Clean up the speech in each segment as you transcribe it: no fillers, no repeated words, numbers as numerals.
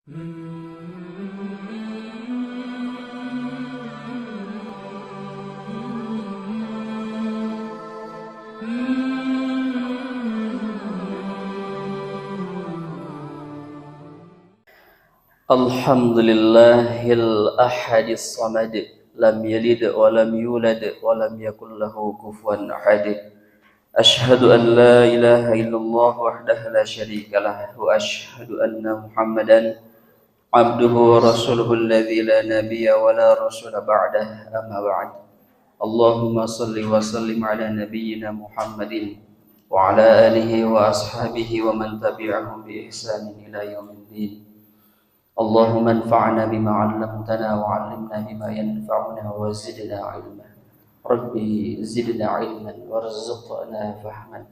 Alhamdulillahil ahadis samad, lam yalid wa lam yulad wa lam yakul lahu kufuwan ahad. Ashhadu an la ilaha illallah wahdahu la syarikalah wa ashhadu anna Muhammadan abduhu wa rasuluhu alladzi la nabiyya wa la rasula ba'dah, amma ba'd. Allahumma salli wa sallim ala nabiyyina Muhammadin wa ala alihi wa ashabihi wa man tabi'ahum bi ihsanin ila yaumiddin. Allahumma anfa'na bima 'allamtana wa 'allimna bima yanfa'una wa zidna 'ilma. Rabbi zidna 'ilman warzuqna fahman.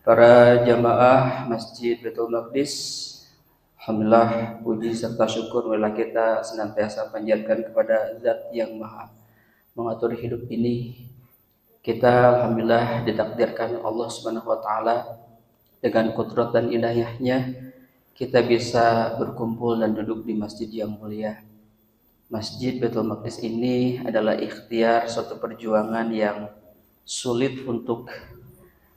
Para jamaah Masjid Baitul Maqdis, alhamdulillah puji serta syukur marilah kita senantiasa panjatkan kepada Zat yang Maha mengatur hidup ini. Kita alhamdulillah ditakdirkan Allah Subhanahu wa taala dengan kudrat dan ilahiyahnya kita bisa berkumpul dan duduk di masjid yang mulia. Masjid Baitul Maqdis ini adalah ikhtiar suatu perjuangan yang sulit untuk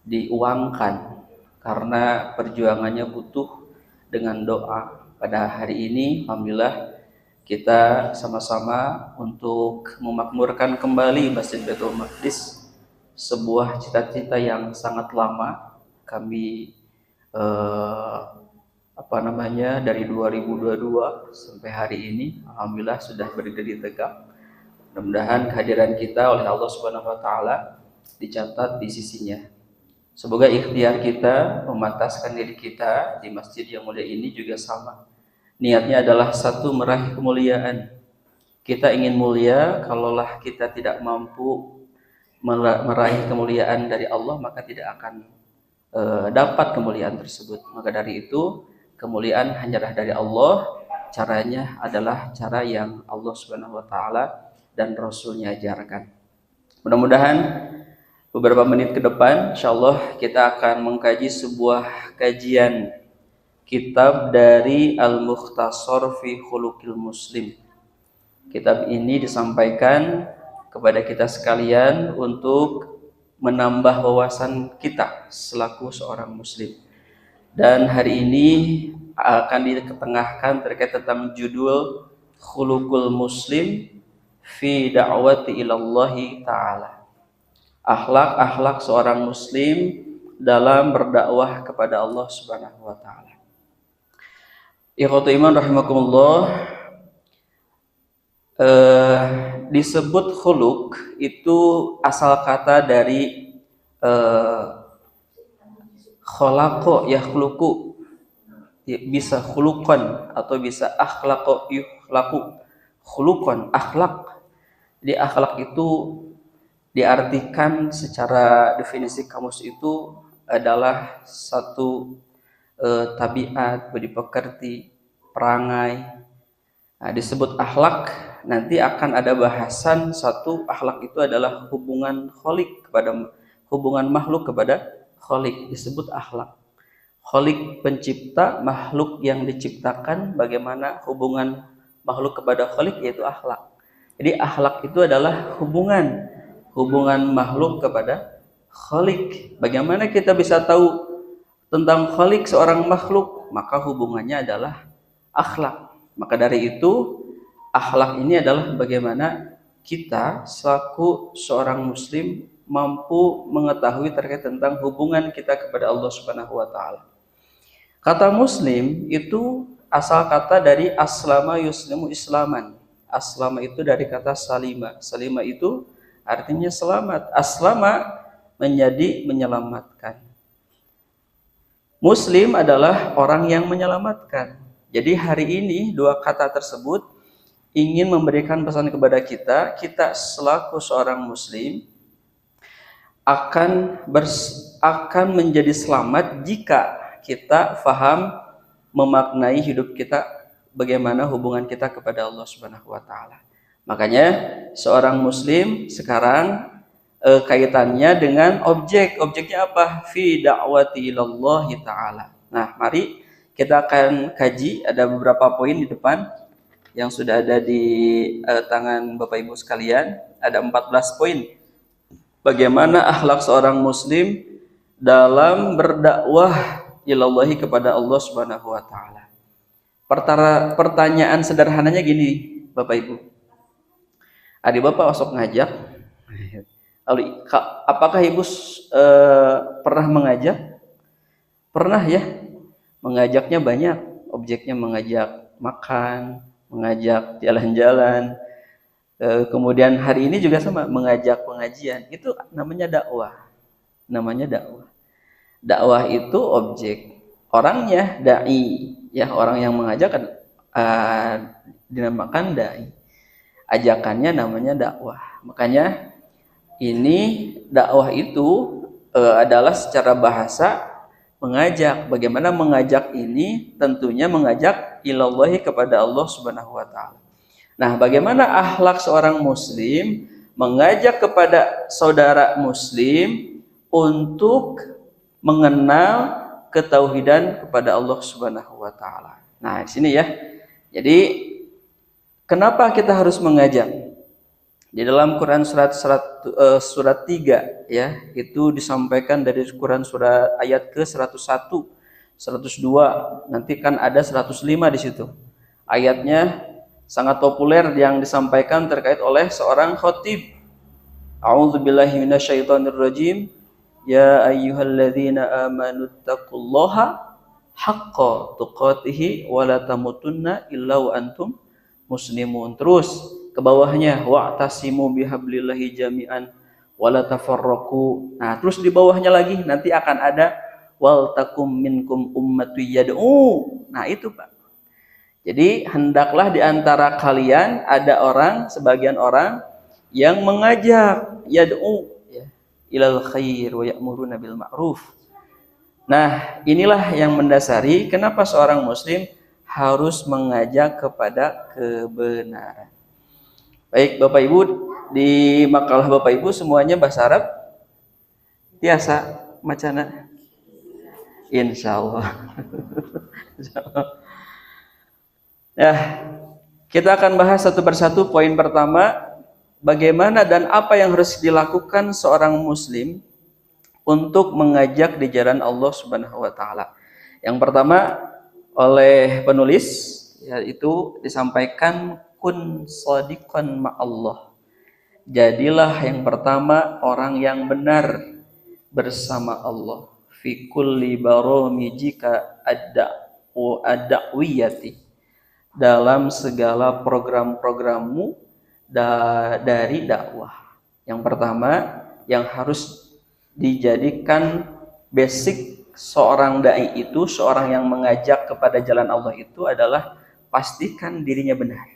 diuangkan karena perjuangannya butuh dengan doa. Pada hari ini alhamdulillah kita sama-sama untuk memakmurkan kembali Masjid Baitul Maqdis, sebuah cita-cita yang sangat lama kami dari 2022 sampai hari ini alhamdulillah sudah berdiri tegak. Mudah-mudahan kehadiran kita oleh Allah Subhanahu wa taala dicatat di sisinya. Semoga ikhtiar kita memantaskan diri kita di masjid yang mulia ini juga sama. Niatnya adalah satu, meraih kemuliaan. Kita ingin mulia, kalaulah kita tidak mampu meraih kemuliaan dari Allah, maka tidak akan dapat kemuliaan tersebut. Maka dari itu kemuliaan hanyalah dari Allah. Caranya adalah cara yang Allah Subhanahu wa taala dan Rasulnya ajarkan. Mudah-mudahan beberapa menit ke depan insyaallah kita akan mengkaji sebuah kajian kitab dari Al-Mukhtasar fi Khuluqil Muslim. Kitab ini disampaikan kepada kita sekalian untuk menambah wawasan kita selaku seorang muslim. Dan hari ini akan diketengahkan terkait tentang judul Khuluqul Muslim fi da'wati ilallahi ta'ala. Akhlak-akhlak seorang muslim dalam berdakwah kepada Allah Subhanahu wa taala. Ikhwatu iman rahimakumullah, disebut khuluq itu asal kata dari khalaqa yakhluqu, bisa khuluqan atau bisa akhlaqa yukhlaqu. Khuluqan, akhlak. Jadi akhlak itu diartikan secara definisi kamus itu adalah satu tabiat, budi pekerti, perangai. Nah, disebut akhlak, nanti akan ada bahasan satu akhlak itu adalah hubungan khaliq kepada hubungan makhluk kepada khaliq, disebut akhlak. Khaliq pencipta, makhluk yang diciptakan, bagaimana hubungan makhluk kepada khaliq, yaitu akhlak. Jadi akhlak itu adalah hubungan makhluk kepada khaliq. Bagaimana kita bisa tahu tentang khaliq seorang makhluk? Maka hubungannya adalah akhlak. Maka dari itu akhlak ini adalah bagaimana kita selaku seorang muslim mampu mengetahui terkait tentang hubungan kita kepada Allah Subhanahu wa taala. Kata muslim itu asal kata dari aslama yuslimu islaman. Aslama itu dari kata salima. Salima itu artinya selamat. Aslama menjadi menyelamatkan. Muslim adalah orang yang menyelamatkan. Jadi hari ini dua kata tersebut ingin memberikan pesan kepada kita, kita selaku seorang muslim akan menjadi selamat jika kita faham memaknai hidup kita, bagaimana hubungan kita kepada Allah Subhanahu wa taala. Makanya seorang muslim sekarang kaitannya dengan objeknya apa? Fi da'wati ilallahi ta'ala. Nah, mari kita akan kaji, ada beberapa poin di depan yang sudah ada di tangan Bapak Ibu sekalian. Ada 14 poin. Bagaimana akhlak seorang muslim dalam berdakwah ilallahi kepada Allah Subhanahu wa taala. Pertanyaan sederhananya gini, Bapak Ibu. Adik Bapak osok ngajak. Apakah Ibu pernah mengajak? Pernah ya? Mengajaknya banyak, objeknya mengajak makan, mengajak jalan-jalan. Kemudian hari ini juga sama, mengajak pengajian. Itu namanya dakwah. Namanya dakwah. Dakwah itu objek, orangnya dai, ya, orang yang mengajak dinamakan dai. Ajakannya namanya dakwah. Makanya ini dakwah itu adalah secara bahasa mengajak. Bagaimana mengajak ini? Tentunya mengajak ilallahi kepada Allah Subhanahu wa taala. Nah, bagaimana akhlak seorang muslim mengajak kepada saudara muslim untuk mengenal ketauhidan kepada Allah Subhanahu wa taala. Nah, di sini ya. Jadi kenapa kita harus mengajak? Di dalam Quran surat 3 ya, itu disampaikan dari Quran surat ayat ke 101, 102, nanti kan ada 105 di situ. Ayatnya sangat populer yang disampaikan terkait oleh seorang khatib. A'udzubillahi minasyaitonirrajim. Ya ayyuhalladzina amanu taqullaha haqqa tuqatih wa la tamutunna illa wa antum muslimun. Terus ke bawahnya wa'tasimu bihablillahi jami'an wala tafarraqu. Nah, terus di bawahnya lagi nanti akan ada wal takum minkum ummatu yad'u. Nah, itu Pak. Jadi hendaklah di antara kalian ada sebagian orang yang mengajak yad'u ya, ilal khair wa ya'muruna bil ma'ruf. Nah, inilah yang mendasari kenapa seorang muslim harus mengajak kepada kebenaran. Baik Bapak Ibu, di makalah Bapak Ibu semuanya bahasa Arab? Biasa macana? Insyaallah. Nah, kita akan bahas satu persatu. Poin pertama, bagaimana dan apa yang harus dilakukan seorang muslim untuk mengajak di jalan Allah Subhanahu wa taala. Yang pertama oleh penulis yaitu disampaikan kun shadiqan ma'allah. Jadilah yang pertama orang yang benar bersama Allah. Fi kulli baramijika ad-da'wiyati. Dalam segala program-programmu dari dakwah. Yang pertama yang harus dijadikan basic seorang dai itu, seorang yang mengajak kepada jalan Allah itu adalah pastikan dirinya benar.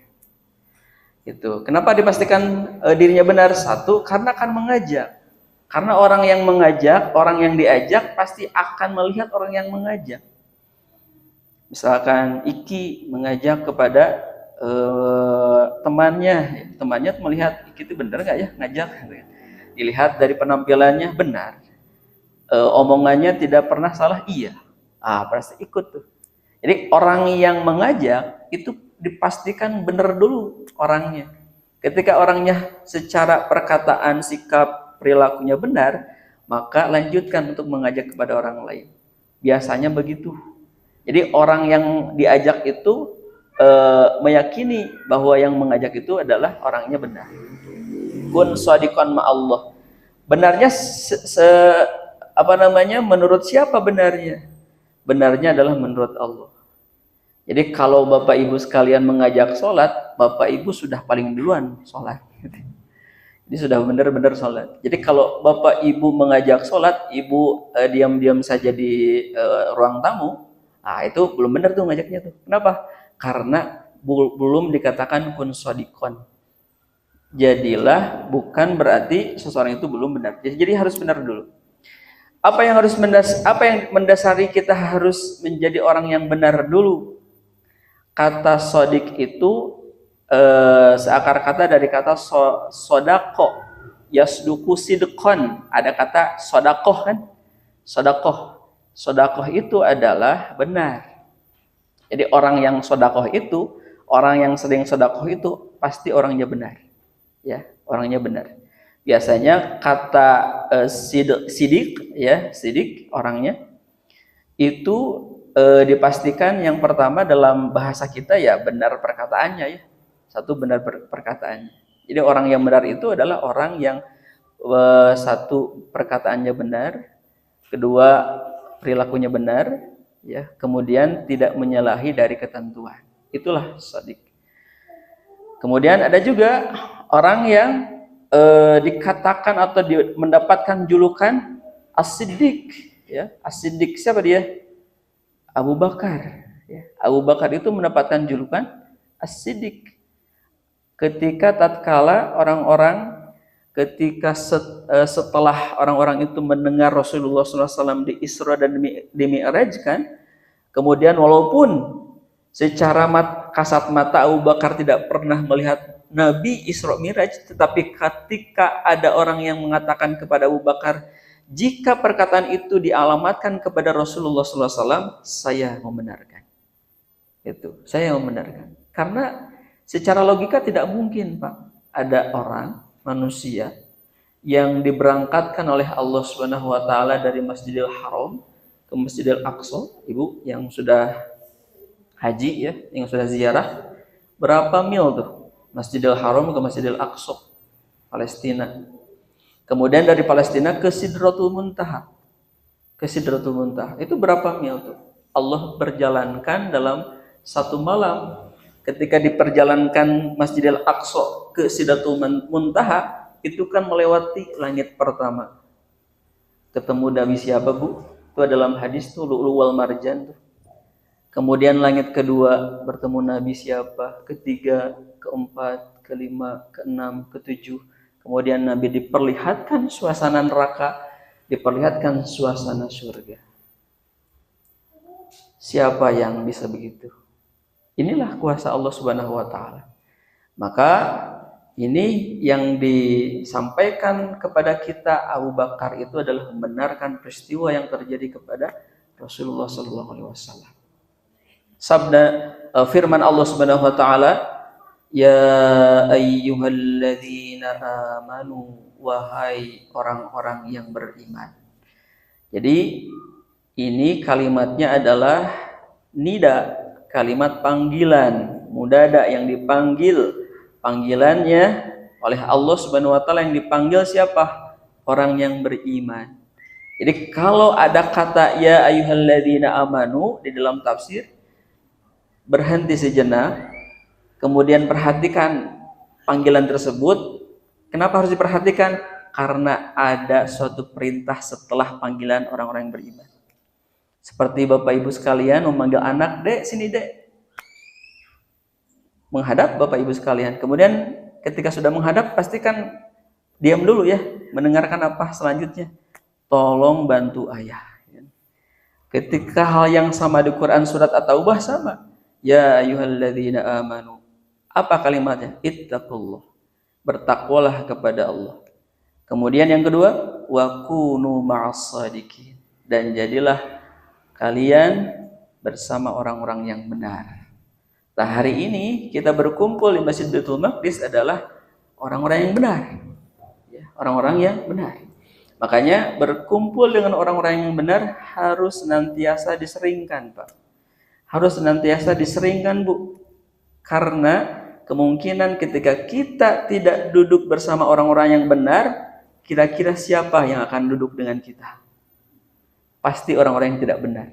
Itu. Kenapa dipastikan dirinya benar? Satu, karena akan mengajak. Karena orang yang mengajak, orang yang diajak pasti akan melihat orang yang mengajak. Misalkan Iki mengajak kepada temannya melihat Iki itu benar nggak ya ngajak? Dilihat dari penampilannya benar, omongannya tidak pernah salah, iya, pasti ikut tuh. Jadi orang yang mengajak itu dipastikan benar dulu orangnya. Ketika orangnya secara perkataan, sikap, perilakunya benar, maka lanjutkan untuk mengajak kepada orang lain. Biasanya begitu. Jadi orang yang diajak itu meyakini bahwa yang mengajak itu adalah orangnya benar. Kun shadiqan ma'allah. Benarnya menurut siapa benarnya? Benarnya adalah menurut Allah. Jadi kalau Bapak Ibu sekalian mengajak sholat, Bapak Ibu sudah paling duluan sholat. Jadi sudah benar-benar sholat. Jadi kalau Bapak Ibu mengajak sholat, Ibu diam-diam saja di ruang tamu, itu belum benar tuh ngajaknya tuh. Kenapa? Karena belum dikatakan kun shadiqan. Jadilah bukan berarti seseorang itu belum benar. Jadi harus benar dulu. Apa yang mendasari kita harus menjadi orang yang benar dulu? Kata shadiq itu seakar kata dari kata sodako, yasduku sidqon. Ada kata sodakoh kan? Sodakoh itu adalah benar. Jadi orang yang sedekah itu, orang yang sering sedekah itu pasti orangnya benar. Ya, orangnya benar. Biasanya kata sidik ya, sidik orangnya itu dipastikan yang pertama dalam bahasa kita ya benar perkataannya ya. Satu benar perkataannya. Jadi orang yang benar itu adalah orang yang satu perkataannya benar, kedua perilakunya benar, ya, kemudian tidak menyalahi dari ketentuan. Itulah shadiq. Kemudian ada juga orang yang dikatakan atau mendapatkan julukan as-siddiq, ya. As-siddiq siapa dia? Abu Bakar, ya. Abu Bakar itu mendapatkan julukan as-siddiq ketika tatkala setelah orang-orang itu mendengar Rasulullah SAW di Isra dan di Mi'rajkan, kemudian walaupun secara kasat mata Abu Bakar tidak pernah melihat Nabi Isra Mi'raj, tetapi ketika ada orang yang mengatakan kepada Abu Bakar, jika perkataan itu dialamatkan kepada Rasulullah SAW, saya membenarkan. Itu, saya membenarkan. Karena secara logika tidak mungkin, Pak, ada orang manusia yang diberangkatkan oleh Allah Subhanahu wa taala dari Masjidil Haram ke Masjidil Aqsa, Ibu yang sudah haji ya, yang sudah ziarah, berapa mil tuh? Masjidil Haram ke Masjidil Aqsa, Palestina. Kemudian dari Palestina ke Sidratul Muntaha. Ke Sidratul Muntaha. Itu berapa mil tuh? Allah perjalankan dalam satu malam. Ketika diperjalankan Masjidil Aqsa ke Sidratul Muntaha, itu kan melewati langit pertama. Ketemu Nabi siapa, Bu? Itu dalam hadis tuh Lu'lu' wal Marjan tuh. Kemudian langit kedua bertemu Nabi siapa? Ketiga, keempat, kelima, keenam, ketujuh. Kemudian Nabi diperlihatkan suasana neraka, diperlihatkan suasana surga. Siapa yang bisa begitu? Inilah kuasa Allah Subhanahu wa taala. Maka ini yang disampaikan kepada kita Abu Bakar itu adalah membenarkan peristiwa yang terjadi kepada Rasulullah sallallahu alaihi wasallam. Sabda firman Allah Subhanahu wa taala, ya ayyuhalladzina amanu, wahai orang-orang yang beriman. Jadi ini kalimatnya adalah nida, kalimat panggilan, mudada yang dipanggil, panggilannya oleh Allah Subhanahu wa taala. Yang dipanggil siapa? Orang yang beriman. Jadi kalau ada kata ya ayyuhalladzina amanu di dalam tafsir, berhenti sejenak, kemudian perhatikan panggilan tersebut. Kenapa harus diperhatikan? Karena ada suatu perintah setelah panggilan orang-orang yang beriman. Seperti Bapak Ibu sekalian memanggil anak, "Dek, sini, Dek." Menghadap Bapak Ibu sekalian. Kemudian ketika sudah menghadap, pastikan diam dulu ya, mendengarkan apa selanjutnya. Tolong bantu ayah. Ketika hal yang sama di Quran surat At-Taubah sama. Ya ayyuhalladzina amanu. Apa kalimatnya? Ittaqullah. Bertakwalah kepada Allah. Kemudian yang kedua, wa kunu ma'as shadiqin. Dan jadilah kalian bersama orang-orang yang benar. Nah, hari ini kita berkumpul di Masjid Baitul Maqdis adalah orang-orang yang benar. Ya, orang-orang yang benar. Makanya berkumpul dengan orang-orang yang benar harus senantiasa diseringkan, Pak. Harus senantiasa diseringkan, Bu. Karena kemungkinan ketika kita tidak duduk bersama orang-orang yang benar, kira-kira siapa yang akan duduk dengan kita? Pasti orang-orang yang tidak benar.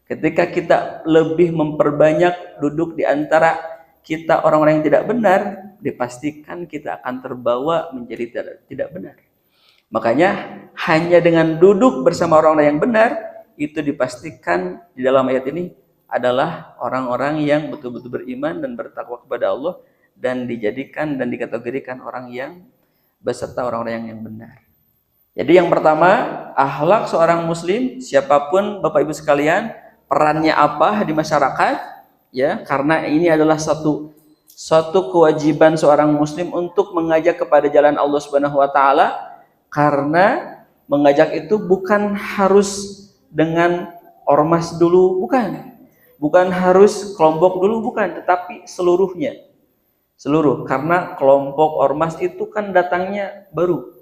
Ketika kita lebih memperbanyak duduk di antara kita orang-orang yang tidak benar, dipastikan kita akan terbawa menjadi tidak benar. Makanya hanya dengan duduk bersama orang-orang yang benar, itu dipastikan di dalam ayat ini adalah orang-orang yang betul-betul beriman dan bertakwa kepada Allah, dan dijadikan dan dikategorikan orang yang beserta orang-orang yang benar. Jadi yang pertama, akhlak seorang muslim, siapapun Bapak Ibu sekalian, perannya apa di masyarakat, ya, karena ini adalah satu kewajiban seorang muslim untuk mengajak kepada jalan Allah Subhanahu wa taala, karena mengajak itu bukan harus dengan ormas dulu, bukan. Bukan harus kelompok dulu, bukan, tetapi seluruhnya. Seluruh, karena kelompok ormas itu kan datangnya baru.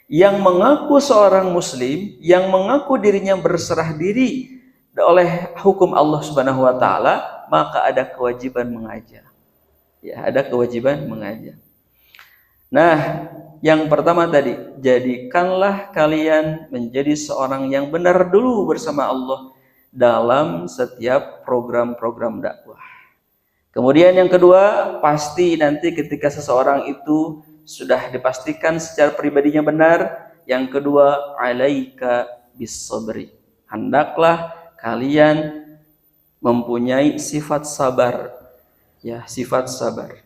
Yang mengaku seorang muslim, yang mengaku dirinya berserah diri oleh hukum Allah Subhanahu wa taala, maka ada kewajiban mengajar. Ya, ada kewajiban mengajar. Nah, yang pertama tadi, jadikanlah kalian menjadi seorang yang benar dulu bersama Allah dalam setiap program-program dakwah. Kemudian yang kedua, pasti nanti ketika seseorang itu sudah dipastikan secara pribadinya benar, yang kedua, alaika bis-sabri. Hendaklah kalian mempunyai sifat sabar. Ya, sifat sabar.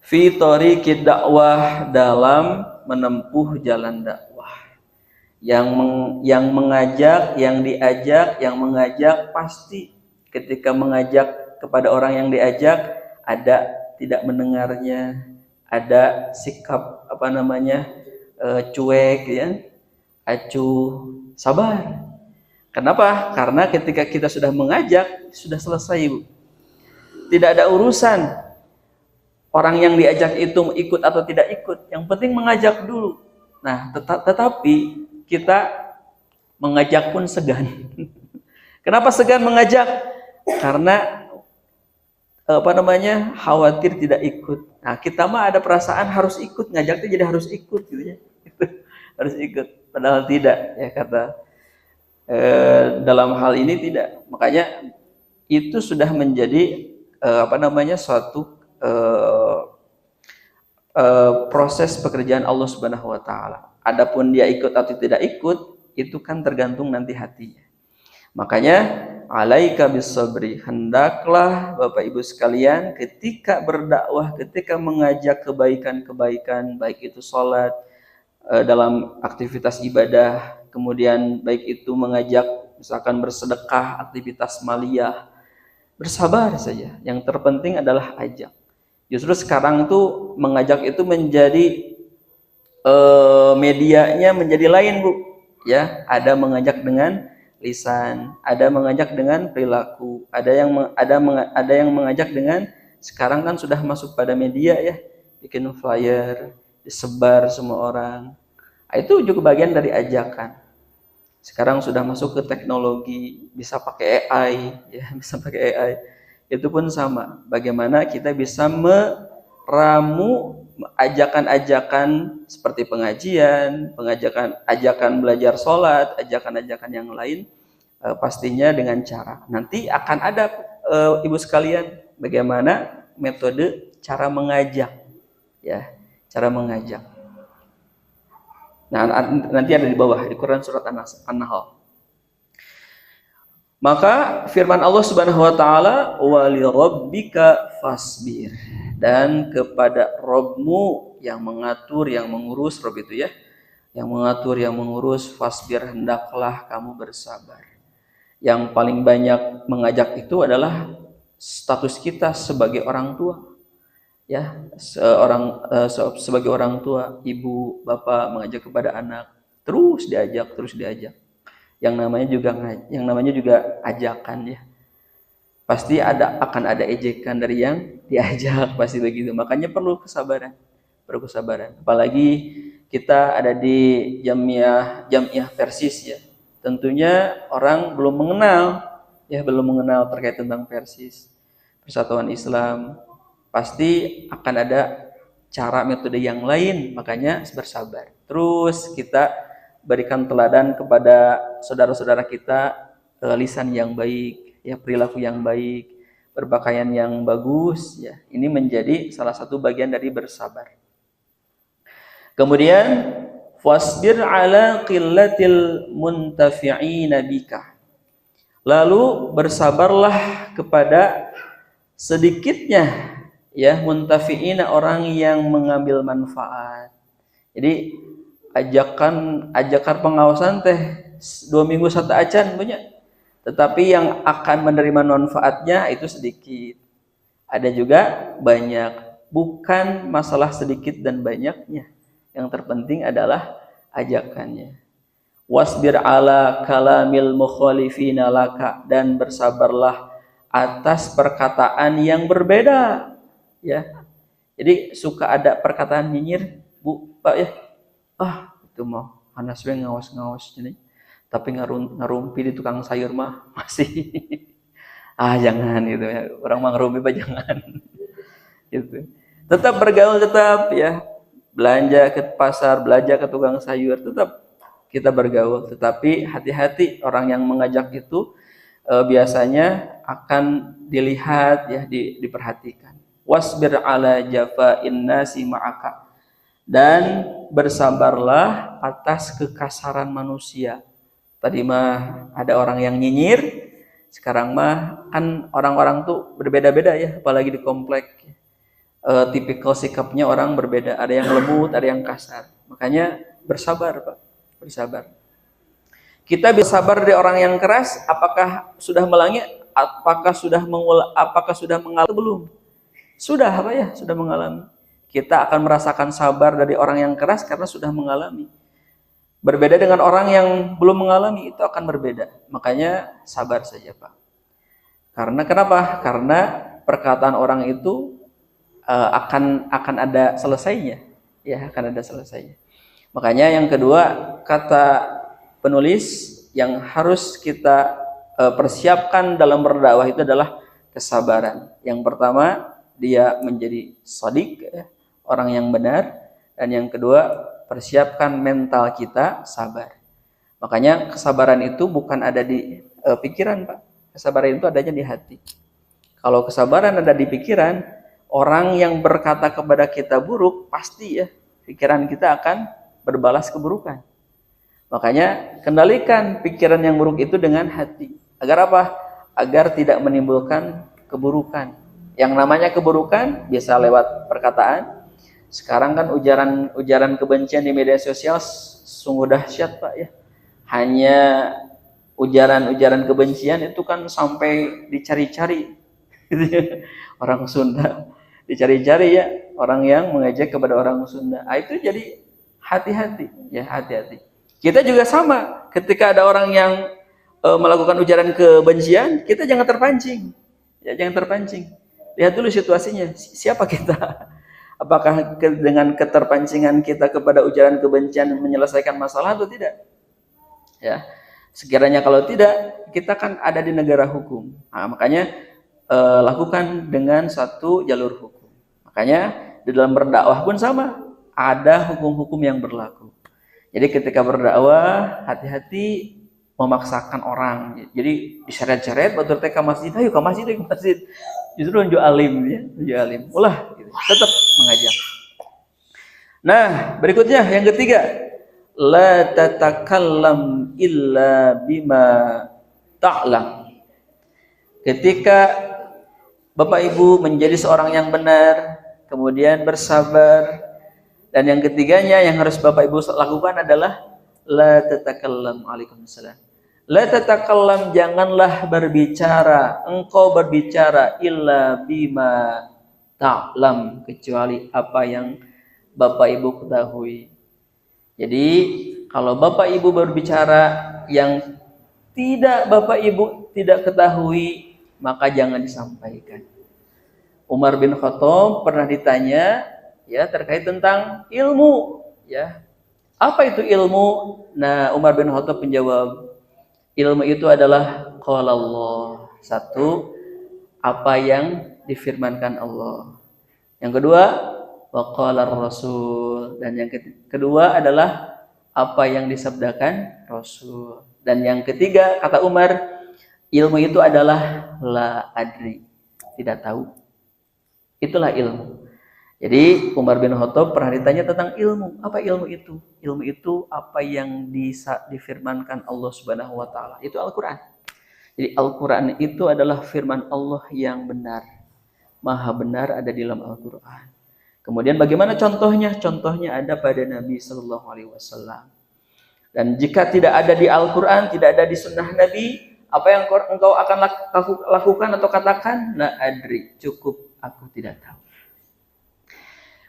Fi thariqid dakwah, dalam menempuh jalan dakwah. Yang mengajak, yang diajak, yang mengajak pasti ketika mengajak kepada orang yang diajak ada tidak mendengarnya, ada sikap cuek ya, acuh, sabar. Kenapa? Karena ketika kita sudah mengajak sudah selesai, Bu. Tidak ada urusan orang yang diajak itu ikut atau tidak ikut, yang penting mengajak dulu. Nah, tetapi kita mengajak pun segan. Kenapa segan mengajak? Karena khawatir tidak ikut. Nah, kita mah ada perasaan harus ikut, ngajaknya jadi harus ikut gitu ya. Harus ikut, padahal tidak ya, kata dalam hal ini tidak. Makanya itu sudah menjadi suatu proses pekerjaan Allah Subhanahu wa taala. Adapun dia ikut atau tidak ikut, itu kan tergantung nanti hatinya. Makanya alaika bis-sabri, hendaklah Bapak Ibu sekalian ketika berdakwah, ketika mengajak kebaikan-kebaikan, baik itu sholat, dalam aktivitas ibadah, kemudian baik itu mengajak misalkan bersedekah, aktivitas maliyah, bersabar saja. Yang terpenting adalah ajak. Justru sekarang tuh mengajak itu menjadi medianya menjadi lain, Bu. Ya, ada mengajak dengan lisan, ada mengajak dengan perilaku, ada yang mengajak dengan, sekarang kan sudah masuk pada media ya, bikin flyer, disebar semua orang. Itu juga bagian dari ajakan. Sekarang sudah masuk ke teknologi, bisa pakai AI, ya, bisa pakai AI. Itu pun sama. Bagaimana kita bisa meramu ajakan-ajakan seperti pengajian, ajakan belajar sholat, ajakan-ajakan yang lain, pastinya dengan cara. Nanti akan ada Ibu sekalian bagaimana metode cara mengajak, ya, cara mengajak. Nah, nanti ada di bawah di Quran surat An-Nahl. Maka firman Allah Subhanahu wa taala, wa li rabbika fasbir, dan kepada Rabbmu yang mengatur, yang mengurus, Rabb itu ya, yang mengatur, yang mengurus, fasbir, hendaklah kamu bersabar. Yang paling banyak mengajak itu adalah status kita sebagai orang tua. Ya, sebagai orang tua, ibu, bapak mengajak kepada anak, terus diajak. Yang namanya juga ajakan ya. Pasti akan ada ejekan dari yang diajak, pasti begitu. Makanya perlu kesabaran. Apalagi kita ada di jamiah Persis ya. Tentunya orang belum mengenal terkait tentang Persis, Persatuan Islam. Pasti akan ada cara metode yang lain, makanya bersabar. Terus kita berikan teladan kepada saudara-saudara kita, lisan yang baik, ya, perilaku yang baik, berpakaian yang bagus, ya. Ini menjadi salah satu bagian dari bersabar. Kemudian fasbir ala qillatil muntafi'ina bika. Lalu bersabarlah kepada sedikitnya ya muntafi'ina, orang yang mengambil manfaat. Jadi ajakan pengawasan teh 2 minggu satu acan punya, tetapi yang akan menerima manfaatnya itu sedikit. Ada juga banyak. Bukan masalah sedikit dan banyaknya, yang terpenting adalah ajakannya. wasbir ala kalamil mukhalifina laka, dan bersabarlah atas perkataan yang berbeda, ya. Jadi suka ada perkataan nyinyir, Bu, Pak ya. Itu mah Anas we ngawas-ngawas ini. Tapi ngarumpi di tukang sayur mah masih jangan gitu ya. Orang mah ngarumpi mah jangan. Gitu. Tetap bergaul, tetap ya. Belanja ke pasar, belanja ke tukang sayur, tetap kita bergaul, tetapi hati-hati orang yang mengajak itu biasanya akan dilihat ya, diperhatikan. Wasbir ala jafa'in nasi ma'aka, dan bersabarlah atas kekasaran manusia. Tadi mah ada orang yang nyinyir, sekarang mah kan orang-orang tuh berbeda-beda ya, apalagi di komplek. Tipikal sikapnya orang berbeda, ada yang lembut, ada yang kasar. Makanya bersabar, Pak. Bersabar. Kita bersabar dari orang yang keras, apakah sudah melangit? Apakah sudah mengalami belum? Sudah apa ya? Sudah mengalami. Kita akan merasakan sabar dari orang yang keras karena sudah mengalami. Berbeda dengan orang yang belum mengalami, itu akan berbeda. Makanya sabar saja, Pak. Karena kenapa? Karena perkataan orang itu akan ada selesainya. Ya, akan ada selesainya. Makanya yang kedua, kata penulis yang harus kita persiapkan dalam berdakwah itu adalah kesabaran. Yang pertama, dia menjadi shadiq, ya, orang yang benar. Dan yang kedua, persiapkan mental kita sabar. Makanya kesabaran itu bukan ada di pikiran, Pak. Kesabaran itu adanya di hati. Kalau kesabaran ada di pikiran, orang yang berkata kepada kita buruk, pasti ya pikiran kita akan berbalas keburukan. Makanya kendalikan pikiran yang buruk itu dengan hati. Agar apa? Agar tidak menimbulkan keburukan. Yang namanya keburukan biasa lewat perkataan. Sekarang kan ujaran kebencian di media sosial sungguh dahsyat, Pak ya. Hanya ujaran kebencian itu kan sampai dicari-cari. Orang Sunda dicari-cari ya, orang yang mengejek kepada orang Sunda. Itu jadi hati-hati ya, hati-hati. Kita juga sama, ketika ada orang yang melakukan ujaran kebencian, kita jangan terpancing. Ya, jangan terpancing. Lihat dulu situasinya, siapa kita? Apakah dengan keterpancingan kita kepada ujaran kebencian menyelesaikan masalah atau tidak? Ya. Sekiranya kalau tidak, kita kan ada di negara hukum. Nah, makanya lakukan dengan satu jalur hukum. Makanya di dalam berdakwah pun sama, ada hukum-hukum yang berlaku. Jadi ketika berdakwah, hati-hati memaksakan orang. Jadi diseret-seret, batur teh ke masjid, ayo ke masjid, ke masjid. Justru nunjuk alim ya, nunjuk alim. Ulah, gitu. Tetap mengajak. Nah, berikutnya yang ketiga, la tatakallam illa bima ta'lam. Ketika Bapak Ibu menjadi seorang yang benar, kemudian bersabar, dan yang ketiganya yang harus Bapak Ibu lakukan adalah la tatakallam. Waalaikumsalam. La tatakallam, janganlah berbicara, engkau berbicara illa bima ta'lam, kecuali apa yang Bapak Ibu ketahui. Jadi kalau Bapak Ibu berbicara yang tidak Bapak Ibu tidak ketahui, maka jangan disampaikan. Umar bin Khattab pernah ditanya ya terkait tentang ilmu, ya. Apa itu ilmu? Nah, Umar bin Khattab menjawab, ilmu itu adalah qala Allah. Satu, apa yang difirmankan Allah. Yang kedua, wa qala Rasul. Dan yang kedua adalah apa yang disabdakan Rasul. Dan yang ketiga, kata Umar, ilmu itu adalah la adri, tidak tahu. Itulah ilmu. Jadi Umar bin Khattab pernah ditanya tentang ilmu. Apa ilmu itu? Ilmu itu apa yang difirmankan Allah Subhanahu wa taala. Itu Al-Qur'an. Jadi Al-Qur'an itu adalah firman Allah yang benar. Maha benar ada di dalam Al-Qur'an. Kemudian bagaimana contohnya? Contohnya ada pada Nabi sallallahu alaihi wasallam. Dan jika tidak ada di Al-Qur'an, tidak ada di sunnah Nabi, apa yang engkau akan lakukan atau katakan? La adri, cukup aku tidak tahu.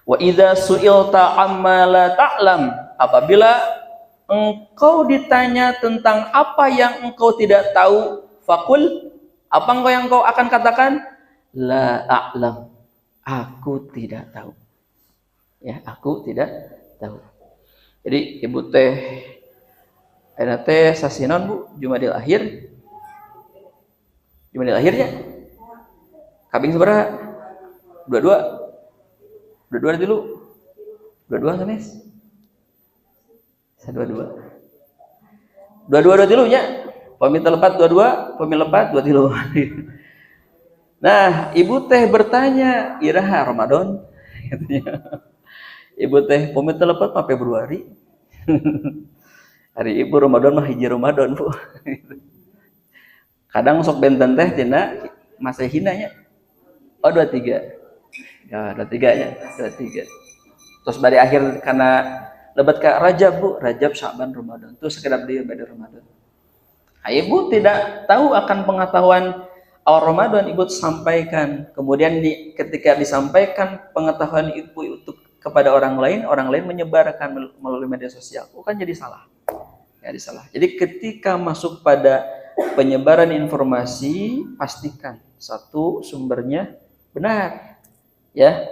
Wa idza su'ilta amma la ta'lam, apabila engkau ditanya tentang apa yang engkau tidak tahu, fakul, apa yang engkau akan katakan? La a'lam, aku tidak tahu. Ya, aku tidak tahu. Jadi ibu teh ada teh sasinon Bu, Jumadil akhir. Jumadil akhirnya kabing sabaraha? Dua-dua dulu. Dua-dua sanes. Dua-dua dulu nya. Pamit lepat dua-dua, pamit lepat dua tilu. Nah, ibu teh bertanya, iraha Ramadan? Ibu teh pamit lepat mah Februari. Hari ibu Ramadan mah hiji Ramadan, Bu. Kadang sok benten teh tina Masehina nya. Oh 23. Ya, 23 nya, 23. Terus bari akhir karena lebat ke Rajab, Bu. Rajab, Syaban, Ramadan. Itu sekedap dia pada Ramadan. Ibu tidak tahu akan pengetahuan awal Ramadan, ibu sampaikan. Kemudian ketika disampaikan pengetahuan ibu untuk kepada orang lain menyebarkan melalui media sosial. Kan jadi salah. Jadi salah. Jadi ketika masuk pada penyebaran informasi, pastikan satu, sumbernya benar. Ya.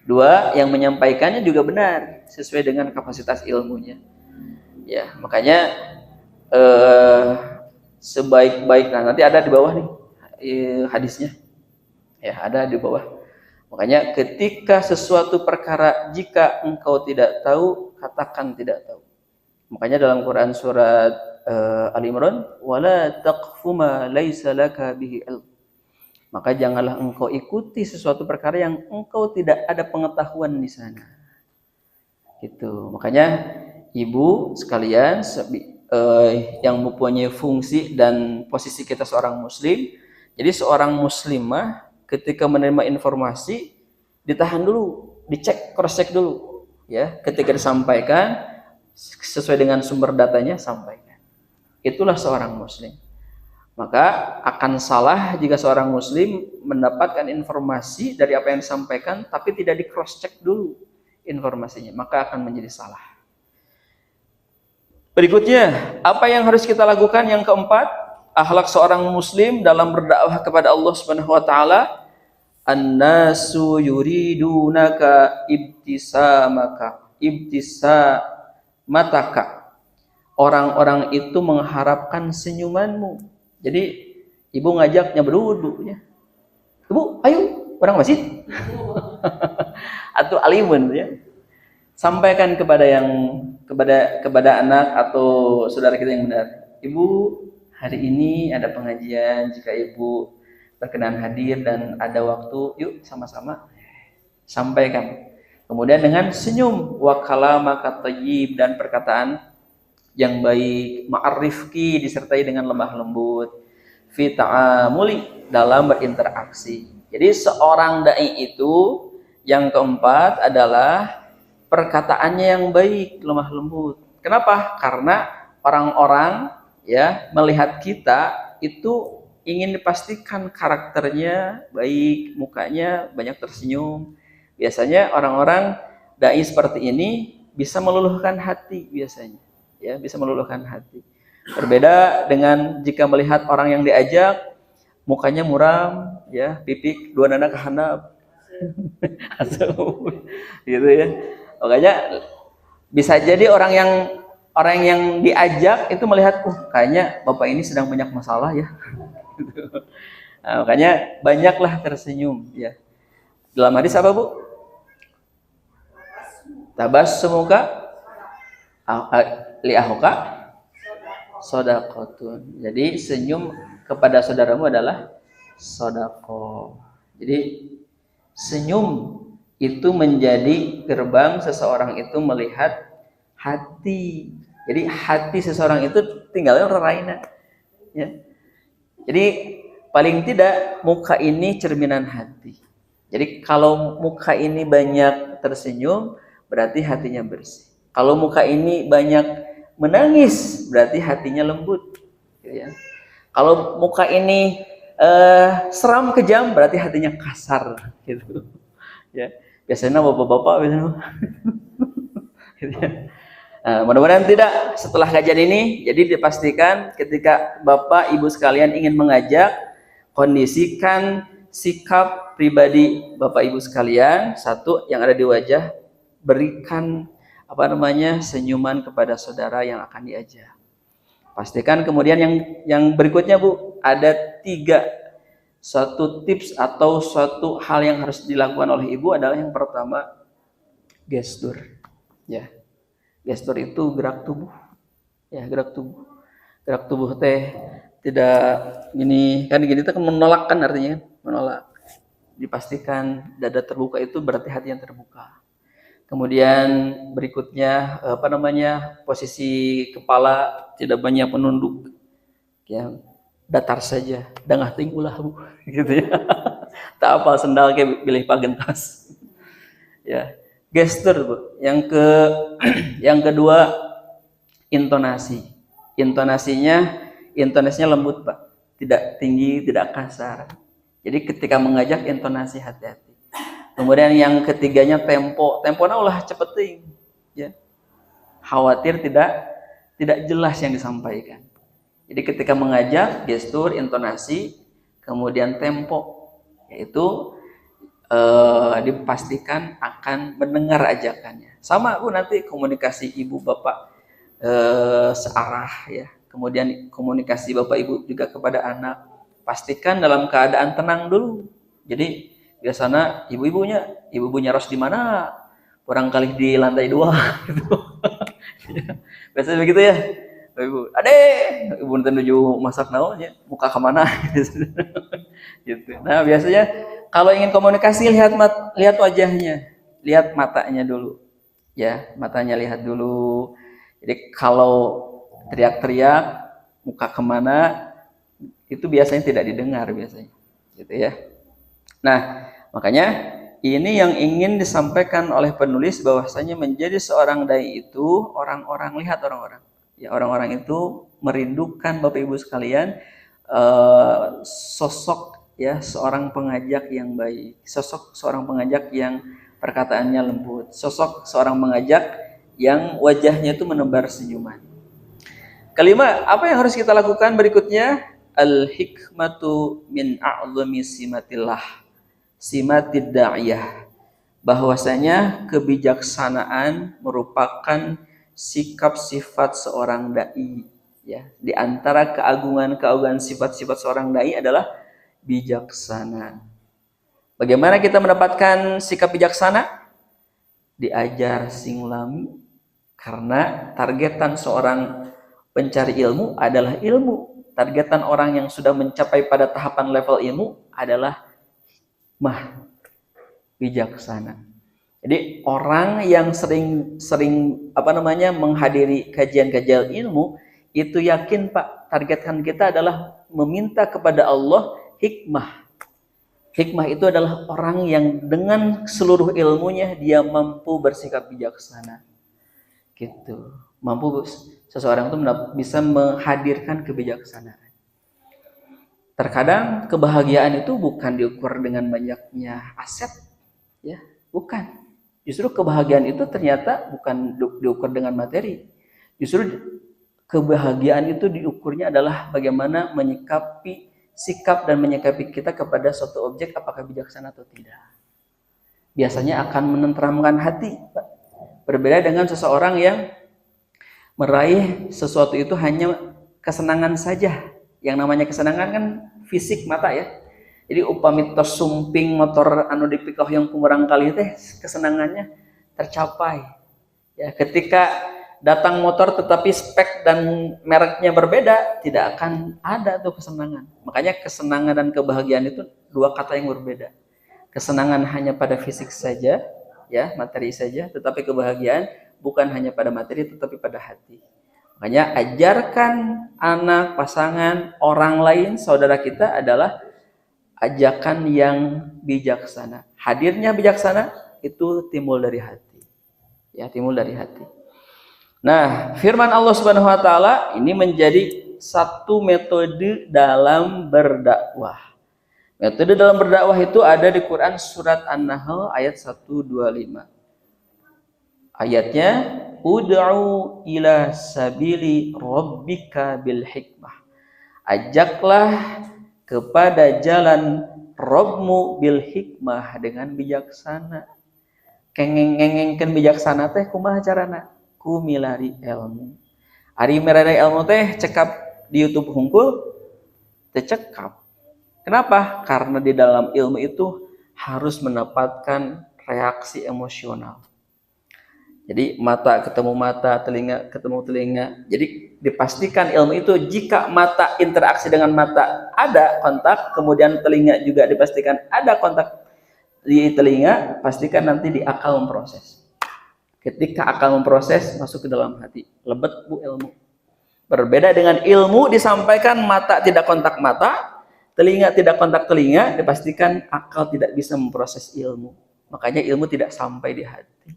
Dua, yang menyampaikannya juga benar sesuai dengan kapasitas ilmunya. Ya, makanya sebaik-baik, nah nanti ada di bawah nih hadisnya. Ya, ada di bawah. Makanya ketika sesuatu perkara jika engkau tidak tahu, katakan tidak tahu. Makanya dalam Quran surat Ali Imran, wala taqfu ma laisa laka bihi ilm. Maka janganlah engkau ikuti sesuatu perkara yang engkau tidak ada pengetahuan di sana. Gitu. Makanya ibu sekalian yang mempunyai fungsi dan posisi kita seorang muslim. Jadi seorang muslimah ketika menerima informasi ditahan dulu, dicek, cross check dulu, ya. Ketika disampaikan sesuai dengan sumber datanya sampaikan. Itulah seorang muslim. Maka akan salah jika seorang muslim mendapatkan informasi dari apa yang disampaikan tapi tidak di cross check dulu informasinya, maka akan menjadi salah. Berikutnya, apa yang harus kita lakukan? Yang keempat, akhlak seorang muslim dalam berdakwah kepada Allah Subhanahu wa taala. An-nasu yuridunaka ibtisamataka. Orang-orang itu mengharapkan senyumanmu. Jadi, ibu ngajaknya berwudu ya. Ibu, ayo, orang masjid. Atau alimun ya. Sampaikan kepada anak atau saudara kita yang benar. Ibu, hari ini ada pengajian, jika ibu berkenan hadir dan ada waktu, yuk sama-sama sampaikan. Kemudian dengan senyum, wa kalamaka thayyib, dan perkataan yang baik, ma'arifki, disertai dengan lemah lembut, fi ta'amuli, dalam berinteraksi. Jadi seorang dai itu yang keempat adalah perkataannya yang baik, lemah lembut. Kenapa? Karena orang-orang ya melihat kita itu ingin dipastikan karakternya baik, mukanya banyak tersenyum. Biasanya orang-orang dai seperti ini bisa meluluhkan hati biasanya. Ya, bisa meluluhkan hati. Berbeda dengan jika melihat orang yang diajak mukanya muram, ya, pipik dua nana kehandap. Gitu ya. Makanya bisa jadi orang yang diajak itu melihat, kayaknya bapak ini sedang banyak masalah ya. Nah, makanya banyaklah tersenyum ya. Dalam hadis apa Bu? Tabassumuka li ahuka shadaqatun. Jadi senyum kepada saudaramu adalah sedekah. Jadi senyum itu menjadi gerbang seseorang itu melihat hati. Jadi hati seseorang itu tinggalnya raina. Ya. Jadi paling tidak muka ini cerminan hati. Jadi kalau muka ini banyak tersenyum, berarti hatinya bersih. Kalau muka ini banyak menangis, berarti hatinya lembut. Ya. Kalau muka ini seram kejam, berarti hatinya kasar. Gitu. Ya. Biasanya bapak-bapak biasanya. Gitu ya. Mudah-mudahan tidak setelah kajian ini. Jadi dipastikan ketika Bapak Ibu sekalian ingin mengajak, kondisikan sikap pribadi Bapak Ibu sekalian. Satu, yang ada di wajah, berikan senyuman kepada saudara yang akan diajak. Pastikan kemudian yang berikutnya Bu, ada 3 satu tips atau suatu hal yang harus dilakukan oleh ibu adalah yang pertama, gestur. Ya. Gestur itu gerak tubuh. Ya, gerak tubuh. Gerak tubuh teh tidak gini, kan gini itu kan menolak, kan artinya menolak. Dipastikan dada terbuka itu berarti hati yang terbuka. Kemudian berikutnya posisi kepala tidak banyak menunduk. Ya, datar saja, dangah tinggulah Bu, gitu ya. Tak apa sendal kayak pilih pagentas. Ya, gestur Bu. Yang kedua, intonasi. Intonasinya lembut Pak, tidak tinggi, tidak kasar. Jadi ketika mengajak intonasi hati-hati. Kemudian yang ketiganya tempo ulah cepeting, ya. Khawatir tidak jelas yang disampaikan. Jadi ketika mengajak, gestur, intonasi, kemudian tempo, yaitu dipastikan akan mendengar ajakannya. Sama Bu, nanti komunikasi ibu bapak searah, ya. Kemudian komunikasi bapak ibu juga kepada anak, pastikan dalam keadaan tenang dulu. Jadi biasanya ibu-ibunya ros di mana? Kurang kali di lantai 2 gitu. Biasanya begitu ya. Ibu, ibu menuju masak naonnya, muka kemana? Gitu. Nah biasanya kalau ingin komunikasi lihat wajahnya, lihat matanya dulu, ya, matanya lihat dulu. Jadi kalau teriak-teriak, muka kemana, itu biasanya tidak didengar biasanya, gitu ya. Nah makanya ini yang ingin disampaikan oleh penulis, bahwasanya menjadi seorang dai itu orang-orang ya, orang-orang itu merindukan Bapak Ibu sekalian sosok, ya, seorang pengajak yang baik, sosok seorang pengajak yang perkataannya lembut, sosok seorang pengajak yang wajahnya itu menebar senyuman. Kelima, apa yang harus kita lakukan berikutnya? Al-hikmatu min a'zami simatid da'iyah. Bahwasanya kebijaksanaan merupakan sikap sifat seorang dai, ya. Di antara keagungan sifat-sifat seorang dai adalah bijaksana. Bagaimana kita mendapatkan sikap bijaksana? Diajar singulami, karena targetan seorang pencari ilmu adalah ilmu. Targetan orang yang sudah mencapai pada tahapan level ilmu adalah bijaksana. Jadi orang yang sering menghadiri kajian-kajian ilmu itu yakin Pak, targetkan kita adalah meminta kepada Allah hikmah. Hikmah itu adalah orang yang dengan seluruh ilmunya dia mampu bersikap bijaksana. Gitu. Mampu seseorang itu bisa menghadirkan kebijaksanaan. Terkadang kebahagiaan itu bukan diukur dengan banyaknya aset, ya, bukan. Justru kebahagiaan itu ternyata bukan diukur dengan materi. Justru kebahagiaan itu diukurnya adalah bagaimana sikap dan menyikapi kita kepada suatu objek, apakah bijaksana atau tidak. Biasanya akan menenteramkan hati, Pak. Berbeda dengan seseorang yang meraih sesuatu itu hanya kesenangan saja. Yang namanya kesenangan kan fisik mata, ya. Jadi upami tos sumping motor anu dipikau yang kumurang kali teh kesenangannya tercapai. Ya, ketika datang motor tetapi spek dan mereknya berbeda, tidak akan ada tuh kesenangan. Makanya kesenangan dan kebahagiaan itu dua kata yang berbeda. Kesenangan hanya pada fisik saja, ya, materi saja, tetapi kebahagiaan bukan hanya pada materi tetapi pada hati. Makanya ajarkan anak, pasangan, orang lain, saudara kita adalah ajakan yang bijaksana. Hadirnya bijaksana itu timbul dari hati. Ya, timbul dari hati. Nah, firman Allah Subhanahu wa taala ini menjadi satu metode dalam berdakwah. Metode dalam berdakwah itu ada di Quran surat An-Nahl ayat 125. Ayatnya, ud'u ila sabili rabbika bil hikmah. Ajaklah kepada jalan Rabbmu bil hikmah, dengan bijaksana. Kengeng-ngengengkeun bijaksana teh kumaha carana? Ku milari ilmu. Ari milari ilmu teh cekap di YouTube hungkul teh cekap. Kenapa? Karena di dalam ilmu itu harus mendapatkan reaksi emosional. Jadi mata ketemu mata, telinga ketemu telinga. Jadi dipastikan ilmu itu jika mata interaksi dengan mata ada kontak, kemudian telinga juga dipastikan ada kontak di telinga, pastikan nanti di akal memproses. Ketika akal memproses, masuk ke dalam hati. Lebet bu ilmu. Berbeda dengan ilmu disampaikan mata tidak kontak mata, telinga tidak kontak telinga, dipastikan akal tidak bisa memproses ilmu. Makanya ilmu tidak sampai di hati.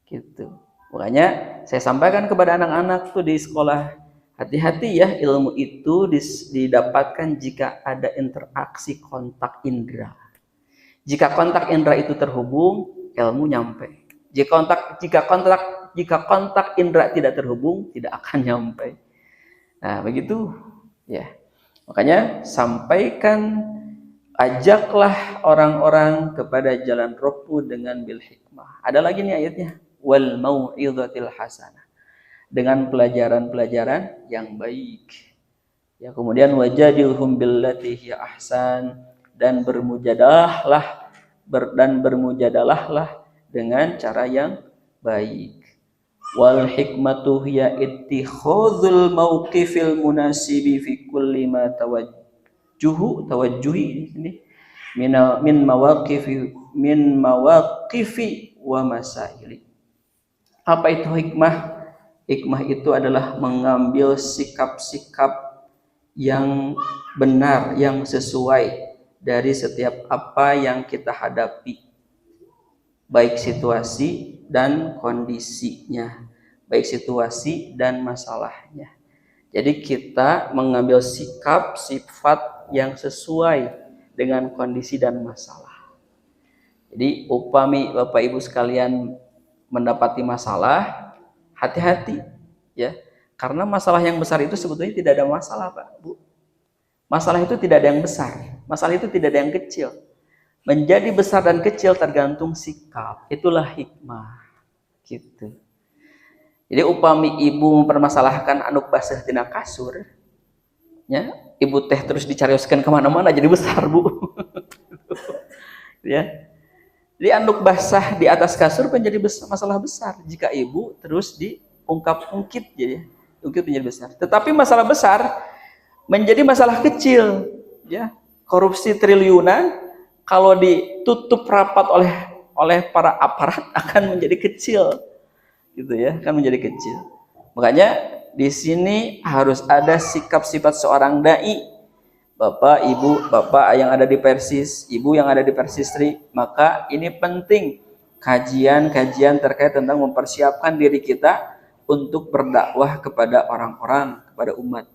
Gitu. Makanya saya sampaikan kepada anak-anak tuh di sekolah, hati-hati ya, ilmu itu didapatkan jika ada interaksi kontak indera. Jika kontak indera itu terhubung, ilmu nyampe. Jika kontak indera tidak terhubung, tidak akan nyampe. Nah, begitu ya. Makanya sampaikan, ajaklah orang-orang kepada jalan Rabbu dengan bil hikmah. Ada lagi nih ayatnya, wal mau'izatil hasanah, dengan pelajaran-pelajaran yang baik. Ya, kemudian wajadilhum billati hiya ahsan, dan bermujadalahlah dengan cara yang baik. Wal hikmatu hiya ittikhadzul mauqifil munasibi fi kulli ma tawajjuhi ini min mawaqifi wa masaili. Apa itu hikmah? Hikmah itu adalah mengambil sikap-sikap yang benar, yang sesuai dari setiap apa yang kita hadapi, baik situasi dan kondisinya, baik situasi dan masalahnya. Jadi kita mengambil sikap, sifat yang sesuai dengan kondisi dan masalah. Jadi upami Bapak Ibu sekalian mendapati masalah, hati-hati ya. Karena masalah yang besar itu sebetulnya tidak ada masalah, Pak, Bu. Masalah itu tidak ada yang besar, masalah itu tidak ada yang kecil. Menjadi besar dan kecil tergantung sikap. Itulah hikmah. Gitu. Jadi upami ibu mempermasalahkan anduk basah tina kasur, ya, ibu teh terus dicarioskeun kemana-mana jadi besar, Bu. Ya. Jadi anduk basah di atas kasur menjadi masalah besar jika ibu terus diungkap-ungkit jadi menjadi besar. Tetapi masalah besar menjadi masalah kecil, ya. Korupsi triliunan kalau ditutup rapat oleh para aparat akan menjadi kecil, gitu ya, akan menjadi kecil. Makanya di sini harus ada sikap sifat seorang dai. Bapak, ibu, bapak yang ada di Persis, ibu yang ada di Persistri, maka ini penting kajian-kajian terkait tentang mempersiapkan diri kita untuk berdakwah kepada orang-orang, kepada umat.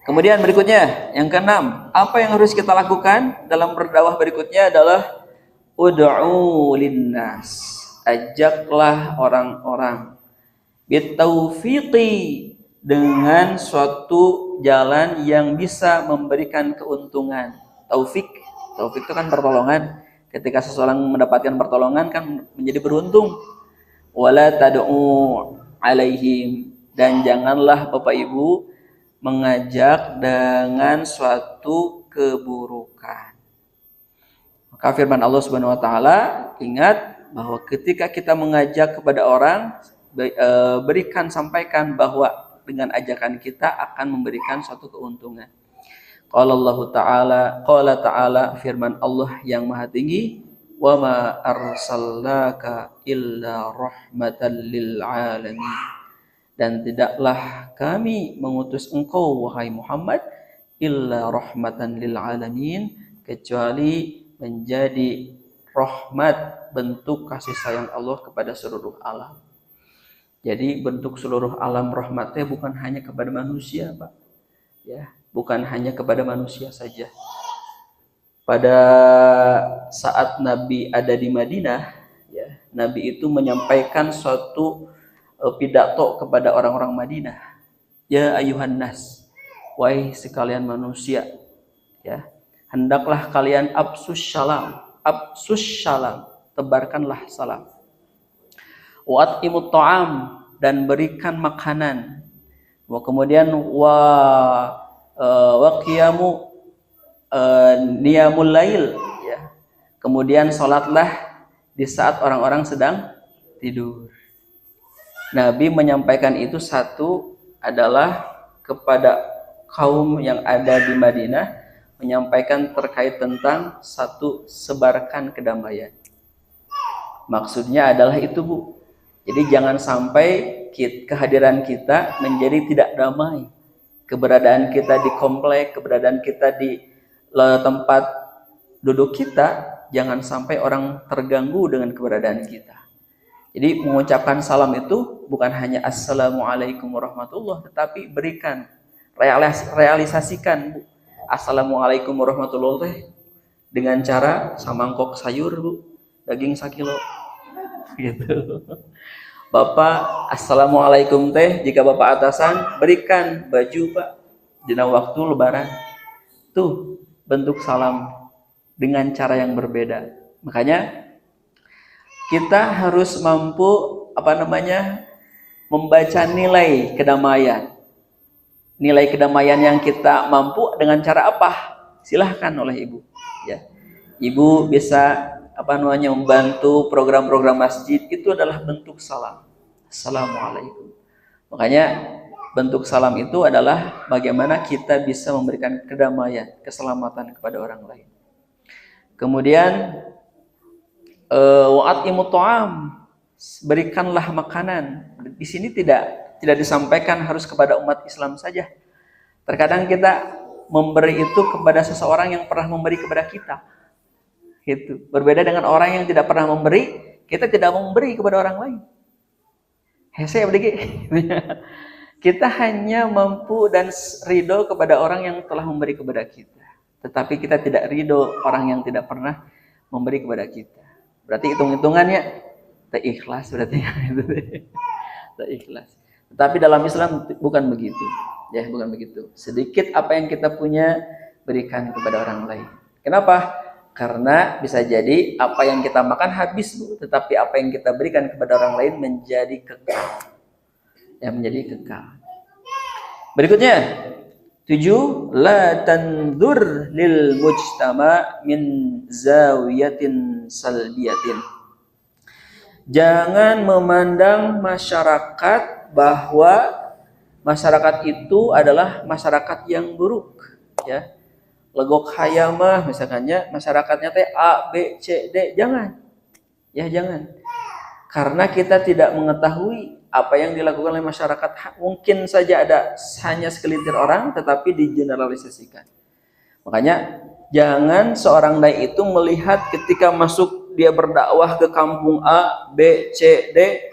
Kemudian berikutnya, yang keenam, apa yang harus kita lakukan dalam berdakwah berikutnya adalah ud'u linnas, ajaklah orang-orang bitaufiqi, dengan suatu jalan yang bisa memberikan keuntungan. Taufik itu kan pertolongan. Ketika seseorang mendapatkan pertolongan kan menjadi beruntung. Wala tad'u alaihim, dan janganlah Bapak Ibu mengajak dengan suatu keburukan. Maka firman Allah Subhanahu wa taala, ingat bahwa ketika kita mengajak kepada orang, sampaikan bahwa dengan ajakan kita akan memberikan suatu keuntungan. Qala ta'ala, firman Allah yang Maha Tinggi, wa ma arsalnaka illa rahmatan lil alamin, dan tidaklah kami mengutus engkau wahai Muhammad illa rahmatan lil alamin, kecuali menjadi rahmat, bentuk kasih sayang Allah kepada seluruh alam. Jadi bentuk seluruh alam rahmatnya bukan hanya kepada manusia, Pak. Ya, bukan hanya kepada manusia saja. Pada saat Nabi ada di Madinah, ya, Nabi itu menyampaikan suatu pidato kepada orang-orang Madinah. Ya ayuhan nas, wahai sekalian manusia, ya, hendaklah kalian absus salam, tebarkanlah salam. Wa at'imut ta'am, dan berikan makanan. Kemudian wa qiyamu niyamul lail, ya. Kemudian salatlah di saat orang-orang sedang tidur. Nabi menyampaikan itu satu adalah kepada kaum yang ada di Madinah, menyampaikan terkait tentang satu, sebarkan kedamaian. Maksudnya adalah itu, Bu. Jadi jangan sampai kehadiran kita menjadi tidak damai. Keberadaan kita di komplek, keberadaan kita di tempat duduk kita, jangan sampai orang terganggu dengan keberadaan kita. Jadi mengucapkan salam itu bukan hanya assalamualaikum warahmatullah, tetapi berikan, realisasikan, Bu, assalamualaikum warahmatullah dengan cara samangkok sayur, Bu, daging 1 kilo gitu. Bapak assalamualaikum teh, jika Bapak atasan berikan baju, Pak, dina waktu lebaran. Tuh bentuk salam dengan cara yang berbeda. Makanya kita harus mampu membaca nilai kedamaian. Nilai kedamaian yang kita mampu dengan cara apa? Silahkan oleh Ibu, ya. Ibu bisa membantu program-program masjid, itu adalah bentuk salam. Assalamualaikum. Makanya bentuk salam itu adalah bagaimana kita bisa memberikan kedamaian, keselamatan kepada orang lain. Kemudian wa'at'imut ta'am, berikanlah makanan. Di sini tidak disampaikan harus kepada umat Islam saja. Terkadang kita memberi itu kepada seseorang yang pernah memberi kepada kita. Gitu. Berbeda dengan orang yang tidak pernah memberi, kita tidak mau memberi kepada orang lain. Hese begini. Kita hanya mampu dan ridho kepada orang yang telah memberi kepada kita. Tetapi kita tidak ridho orang yang tidak pernah memberi kepada kita. Berarti hitung-hitungannya tak ikhlas berarti. Tak ikhlas. Tetapi dalam Islam bukan begitu. Ya, bukan begitu. Sedikit apa yang kita punya berikan kepada orang lain. Kenapa? Karena bisa jadi apa yang kita makan habis, Bu, tetapi apa yang kita berikan kepada orang lain menjadi kekal. Ya, menjadi kekal. Berikutnya, 7, la tandur lil mujtama min zawiyatin salbiyatin. Jangan memandang masyarakat bahwa masyarakat itu adalah masyarakat yang buruk, ya. Legok hayamah misalkannya masyarakatnya teh A, B, C, D, jangan. Ya, jangan. Karena kita tidak mengetahui apa yang dilakukan oleh masyarakat. Mungkin saja ada hanya segelintir orang, tetapi digeneralisasikan. Makanya jangan seorang dai itu melihat ketika masuk dia berdakwah ke kampung A, B, C, D,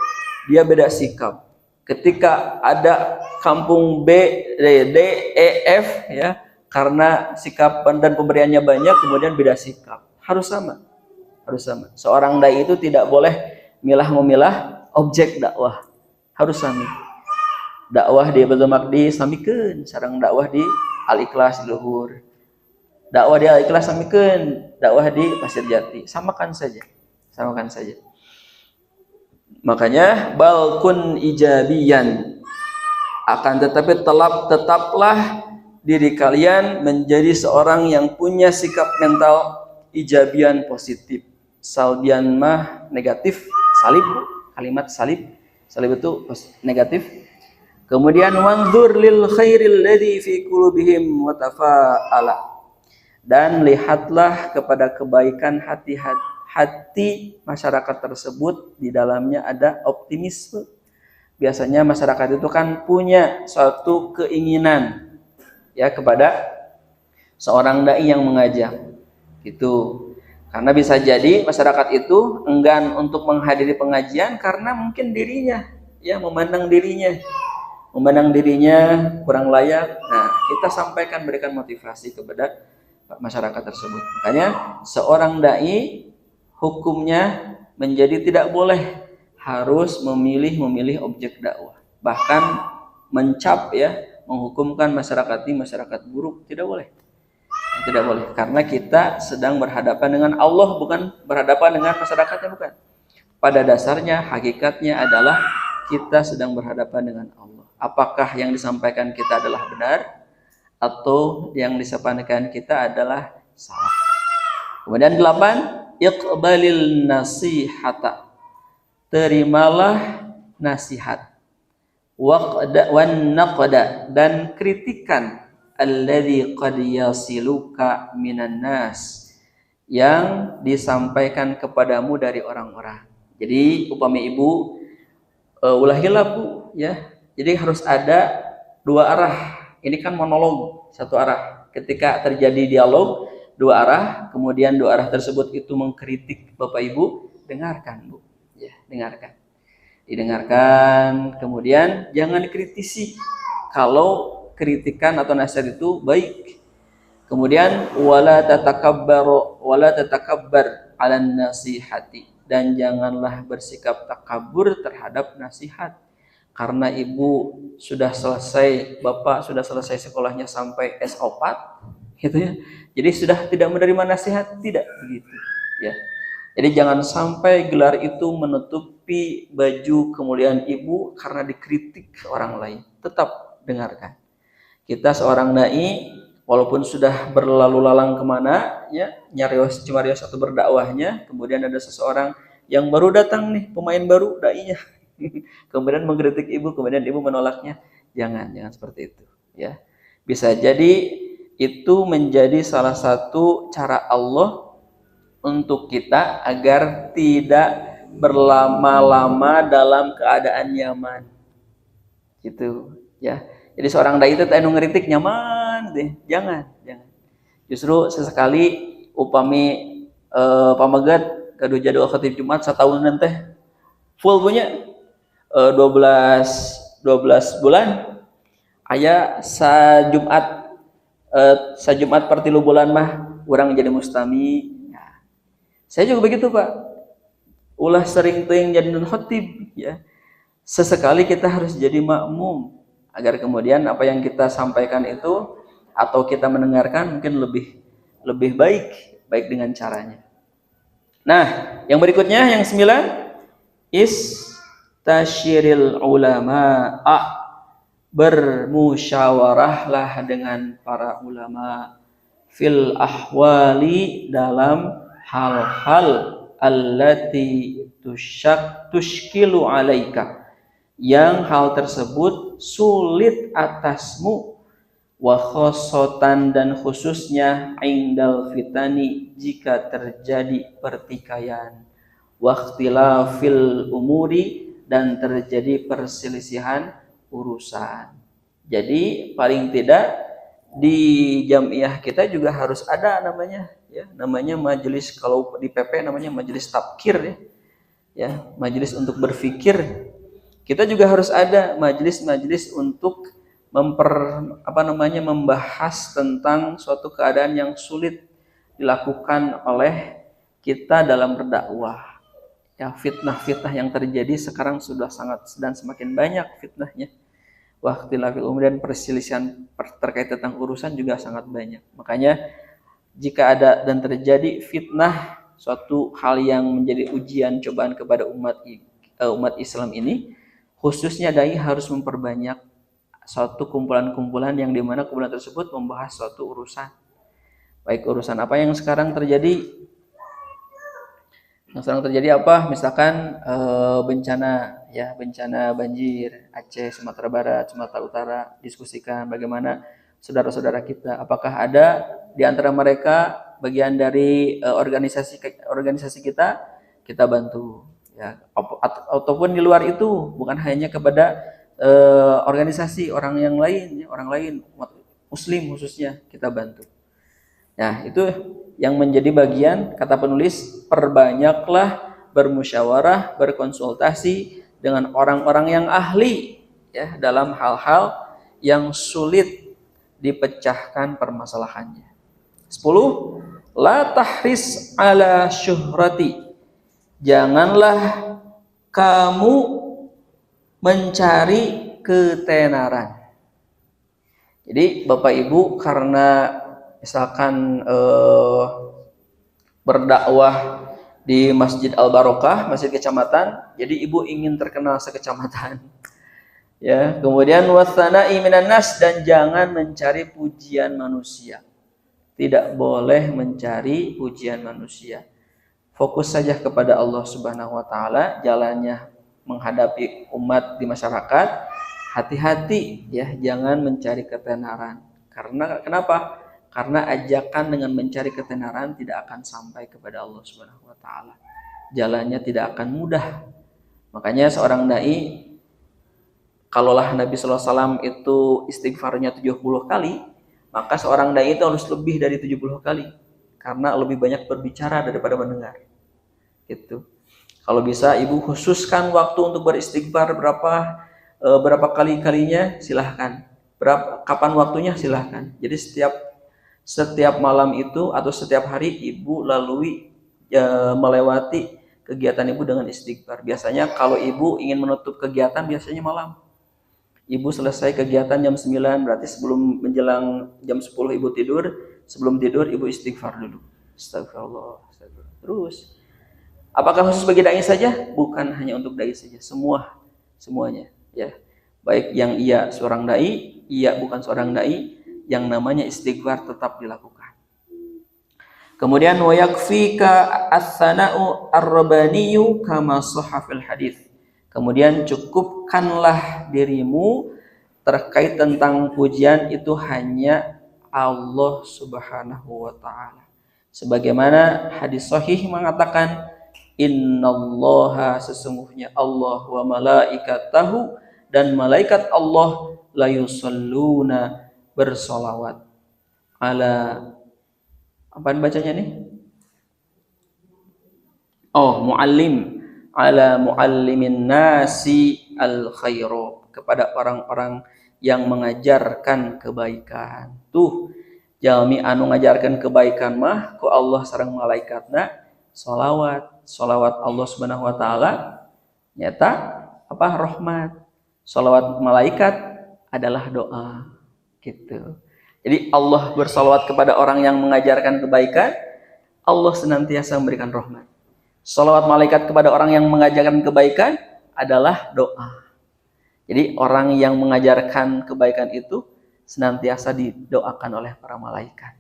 dia beda sikap. Ketika ada kampung B, D, E, F, ya, karena sikap dan pemberiannya banyak, kemudian beda sikap. Harus sama. Harus sama. Seorang dai itu tidak boleh milah-memilah objek dakwah. Harus sami. Dakwah di Baitul Maqdis samikeun, sareng dakwah di Al-Ikhlas di Luhur. Dakwah di Al-Ikhlas samikeun, dakwah di Pasir Jati. Samakan saja. Samakan saja. Makanya balkun ijabiyan, akan tetapi tetaplah diri kalian menjadi seorang yang punya sikap mental ijabian positif. Salbian mah negatif, salib, kalimat salib. Salib itu negatif. Kemudian wanzur lil khairil ladzi fi qulubihim wa tafa'ala. Dan lihatlah kepada kebaikan hati masyarakat tersebut, di dalamnya ada optimisme. Biasanya masyarakat itu kan punya suatu keinginan, ya, kepada seorang dai yang mengajak gitu. Karena bisa jadi masyarakat itu enggan untuk menghadiri pengajian karena mungkin dirinya, ya, memandang dirinya kurang layak. Nah, kita sampaikan, berikan motivasi kepada masyarakat tersebut. Makanya seorang dai hukumnya menjadi tidak boleh harus memilih objek dakwah. Bahkan mencap ya, menghukumkan masyarakat ini masyarakat buruk, tidak boleh. Tidak boleh, karena kita sedang berhadapan dengan Allah, bukan berhadapan dengan masyarakatnya, bukan. Pada dasarnya, hakikatnya adalah kita sedang berhadapan dengan Allah. Apakah yang disampaikan kita adalah benar, atau yang disampaikan kita adalah salah. Kemudian 8, iqbalil nasihata. Terimalah nasihat. Wan naqda, dan kritikan alladzi qad yasiluka minan nas, yang disampaikan kepadamu dari orang-orang. Jadi upami ibu ulahilah bu ya. Jadi harus ada dua arah. Ini kan monolog satu arah. Ketika terjadi dialog dua arah, kemudian dua arah tersebut itu mengkritik Bapak Ibu, dengarkan bu. Ya, dengarkan. Didengarkan, kemudian jangan dikritisi. Kalau kritikan atau nasihat itu baik. Kemudian wala tatakabbar 'alan nasihati, dan janganlah bersikap takabur terhadap nasihat. Karena ibu sudah selesai, bapak sudah selesai sekolahnya sampai S4 gitu ya. Jadi sudah tidak menerima nasihat, tidak begitu ya. Jadi jangan sampai gelar itu menutupi baju kemuliaan ibu karena dikritik orang lain. Tetap dengarkan. Kita seorang dai, walaupun sudah berlalu lalang kemana, ya nyarios atau berdakwahnya, kemudian ada seseorang yang baru datang nih, pemain baru dainya, kemudian mengkritik ibu, kemudian ibu menolaknya, jangan seperti itu, ya. Bisa jadi itu menjadi salah satu cara Allah untuk kita agar tidak berlama-lama dalam keadaan nyaman, gitu, ya. Jadi seorang dai itu anu ngeritik nyaman deh, jangan. Justru sesekali upami pamegat kadu jadwal khatib Jumat satahunan teh full punya 12 bulan aya Jumat per 3 bulan mah urang jadi mustami. Nah, saya juga begitu Pak. Ulah sering teuing jadi khatib ya. Sesekali kita harus jadi makmum, agar kemudian apa yang kita sampaikan itu atau kita mendengarkan mungkin lebih baik dengan caranya. Nah, yang berikutnya yang 9, istasyiril ulama, bermusyawarahlah dengan para ulama fil ahwali, dalam hal-hal allati tushkilu alaika, yang hal tersebut sulit atasmu, wa khosotan, dan khususnya indal fitani, jika terjadi pertikaian, wa ikhtilafil umuri, dan terjadi perselisihan urusan. Jadi paling tidak di jamiah kita juga harus ada namanya majelis, kalau di PP namanya majelis tafkir ya, majelis untuk berfikir. Kita juga harus ada majelis untuk membahas tentang suatu keadaan yang sulit dilakukan oleh kita dalam berdakwah. Ya, fitnah-fitnah yang terjadi sekarang sudah sangat dan semakin banyak fitnahnya. Waqtilafil umur, dan perselisihan terkait tentang urusan juga sangat banyak. Makanya jika ada dan terjadi fitnah, suatu hal yang menjadi ujian cobaan kepada umat Islam ini, khususnya dai harus memperbanyak suatu kumpulan-kumpulan yang dimana kumpulan tersebut membahas suatu urusan. Baik urusan apa yang sekarang terjadi. Yang sekarang terjadi apa? Misalkan bencana banjir Aceh, Sumatera Barat, Sumatera Utara, diskusikan bagaimana saudara-saudara kita, apakah ada di antara mereka bagian dari organisasi kita bantu ya, ataupun di luar itu, bukan hanya kepada organisasi orang lain umat muslim khususnya kita bantu. Nah, itu yang menjadi bagian, kata penulis, perbanyaklah bermusyawarah, berkonsultasi dengan orang-orang yang ahli ya dalam hal-hal yang sulit dipecahkan permasalahannya. 10, la tahris ala syuhrati, janganlah kamu mencari ketenaran. Jadi Bapak Ibu karena misalkan berdakwah di Masjid Al Barokah, masjid kecamatan, jadi ibu ingin terkenal sekecamatan. Ya, kemudian wasana'i minan nas, dan jangan mencari pujian manusia. Tidak boleh mencari pujian manusia. Fokus saja kepada Allah Subhanahu wa taala, jalannya menghadapi umat di masyarakat. Hati-hati ya, jangan mencari ketenaran. Karena kenapa? Karena ajakan dengan mencari ketenaran tidak akan sampai kepada Allah Subhanahu wa taala. Jalannya tidak akan mudah. Makanya seorang dai, kalaulah Nabi sallallahu alaihi wasallam itu istighfarnya 70 kali, maka seorang dai itu harus lebih dari 70 kali. Karena lebih banyak berbicara daripada mendengar. Gitu. Kalau bisa ibu khususkan waktu untuk beristighfar berapa kalinya silahkan. Kapan waktunya silahkan. Jadi setiap malam itu atau setiap hari ibu lalui melewati kegiatan ibu dengan istighfar. Biasanya kalau ibu ingin menutup kegiatan biasanya malam. Ibu selesai kegiatan jam 9, berarti sebelum menjelang jam 10 ibu tidur. Sebelum tidur ibu istighfar dulu. Astagfirullah. Terus. Apakah khusus bagi dai saja? Bukan hanya untuk dai saja, semuanya ya. Baik yang ia seorang dai, ia bukan seorang dai, yang namanya istighfar tetap dilakukan. Kemudian wa yakfika as-sana'u ar-rabbaniyu kama shahha fil hadis. Kemudian cukupkanlah dirimu terkait tentang pujian itu hanya Allah Subhanahu wa taala. Sebagaimana hadis sahih mengatakan, innallaha, sesungguhnya Allah, wa malaikatahu, dan malaikat Allah, la yusalluna, bersolawat, ala, apaan bacanya nih? Oh, muallim, ala muallimin nasi al khairu, kepada orang-orang yang mengajarkan kebaikan. Tuh jalmi anu ngajarkan kebaikan mah ku Allah sareng malaikatna solawat Allah Subhanahu wa taala nyata apa? Rahmat. Solawat malaikat adalah doa gitu. Jadi Allah bersolawat kepada orang yang mengajarkan kebaikan, Allah senantiasa memberikan rahmat. Solawat malaikat kepada orang yang mengajarkan kebaikan adalah doa. Jadi orang yang mengajarkan kebaikan itu senantiasa didoakan oleh para malaikat.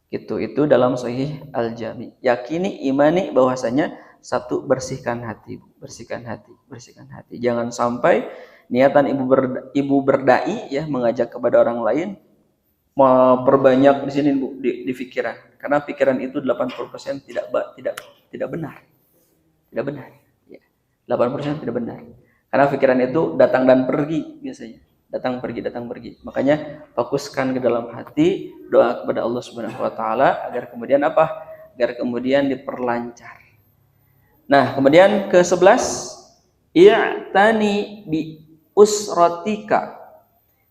Gitu. Itu dalam Sahih Al-Jami. Yakini, imani bahwasanya satu, bersihkan hati. Jangan sampai niatan ibu berdai ya mengajak kepada orang lain memperbanyak di sini Bu di pikiran. Karena pikiran itu 80% tidak benar. Tidak benar. Ya. 80% tidak benar. Karena pikiran itu datang dan pergi biasanya. Datang pergi. Makanya fokuskan ke dalam hati, doa kepada Allah Subhanahu wa taala agar kemudian apa? Agar kemudian diperlancar. Nah, kemudian ke-11, i'tani bi usratika.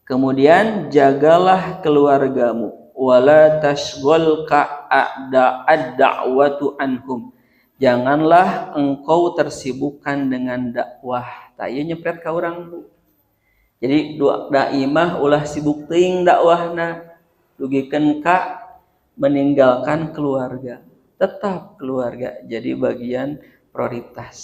Kemudian jagalah keluargamu, wala tashghalka ad-da'watu anhum. Janganlah engkau tersibukkan dengan dakwah. Taya nyepret ka urang Bu. Jadi daimah ulah sibuk teuing dakwahna, dugikeun ka meninggalkan keluarga. Tetap keluarga jadi bagian prioritas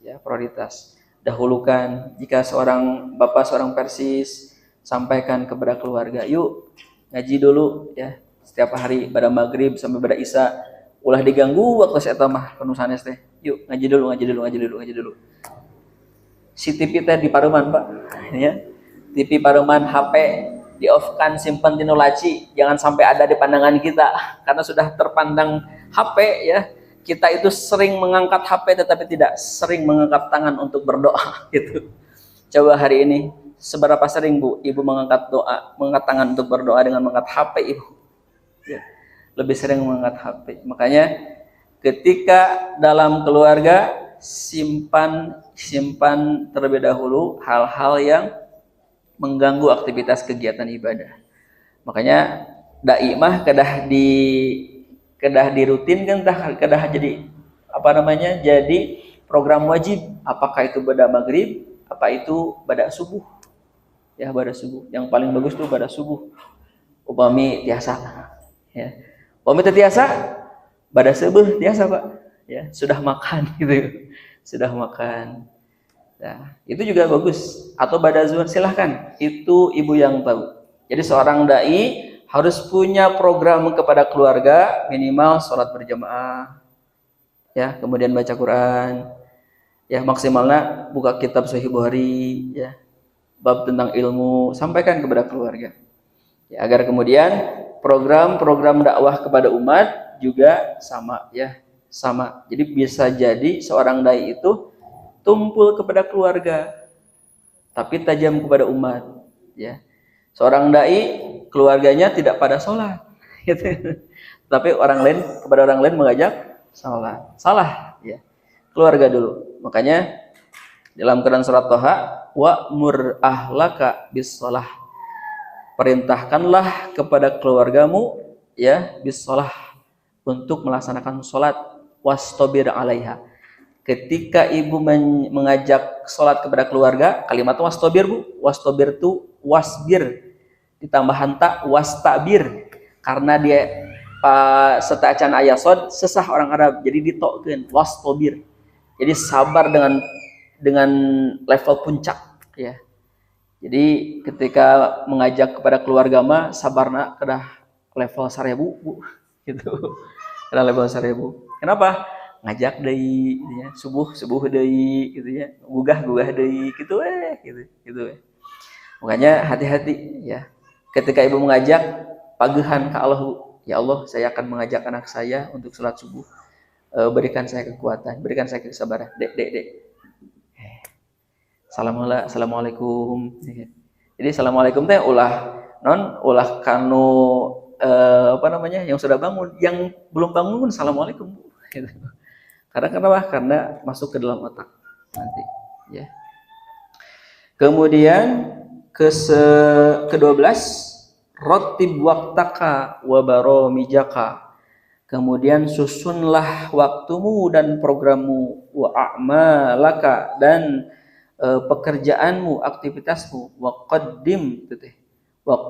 ya, prioritas. Dahulukan jika seorang bapak seorang persis, sampaikan kepada keluarga, yuk ngaji dulu ya, setiap hari pada maghrib sampai pada isya. Ulah diganggu waktu saya mah penuh sanes teh. Yuk ngaji dulu. Si TV teh di paruman Pak ya. TV paruman, HP di off kan, simpan di laci, jangan sampai ada di pandangan kita karena sudah terpandang HP ya. Kita itu sering mengangkat HP tetapi tidak sering mengangkat tangan untuk berdoa gitu. Coba hari ini seberapa sering Bu ibu mengangkat tangan untuk berdoa dengan mengangkat HP ibu? Ya, lebih sering mengangkat HP. Makanya ketika dalam keluarga simpan terlebih dahulu hal-hal yang mengganggu aktivitas kegiatan ibadah. Makanya dai mah kedah dirutinkan, kedah jadi jadi program wajib, apakah itu pada maghrib, apa itu pada subuh. Ya, pada subuh. Yang paling bagus tuh pada subuh. Upami tiasa. Ya. Upami tiasa, pada subuh tiasa, Pak. Ya, sudah makan gitu. Sudah makan. Nah, itu juga bagus. Atau pada zuhur, silahkan. Itu ibu yang tahu. Jadi seorang dai harus punya program kepada keluarga, minimal sholat berjamaah, ya, kemudian baca Quran, ya, maksimalnya buka kitab Sahih Bukhari, ya, bab tentang ilmu, sampaikan kepada keluarga, ya, agar kemudian program-program dakwah kepada umat juga sama, ya, sama. Jadi bisa jadi seorang dai itu tumpul kepada keluarga, tapi tajam kepada umat, ya. Seorang dai keluarganya tidak pada sholat, gitu. Tapi kepada orang lain mengajak sholat, salah, ya. Keluarga dulu. Makanya dalam Quran surat Thaha, wa'mur ahlaka bis shalah. Perintahkanlah kepada keluargamu, ya, bis shalah, untuk melaksanakan sholat, wastabir 'alaiha. Ketika ibu mengajak sholat kepada keluarga, kalimat wastabir, Bu. Wastabir itu wasbir, ditambahan tak, wastabir, karena dia setaacan ayat sod sesah orang Arab, jadi ditokkeun wastabir. Jadi sabar dengan level puncak, ya. Jadi ketika mengajak kepada keluarga mah sabarna kedah level 1000, Bu, gitu. Kedah level 1000. Kenapa? Ngajak deui, ya, subuh deui gitu, ya. Gugah deui gitu gitu. Makanya hati-hati, ya. Ketika ibu mengajak, pagehan ke Allah, Bu. Ya Allah, saya akan mengajak anak saya untuk sholat subuh. Berikan saya kekuatan, berikan saya kesabaran. Dek. Assalamualaikum. Jadi assalamualaikum teh ulah kanu yang sudah bangun, yang belum bangun pun assalamualaikum, Bu. Gitu. Karena masuk ke dalam otak nanti, ya. Kemudian ke-12, rotib waktaka wa baromijaka. Kemudian susunlah waktumu dan programmu, wa a'malaka, dan pekerjaanmu, aktivitasmu, wa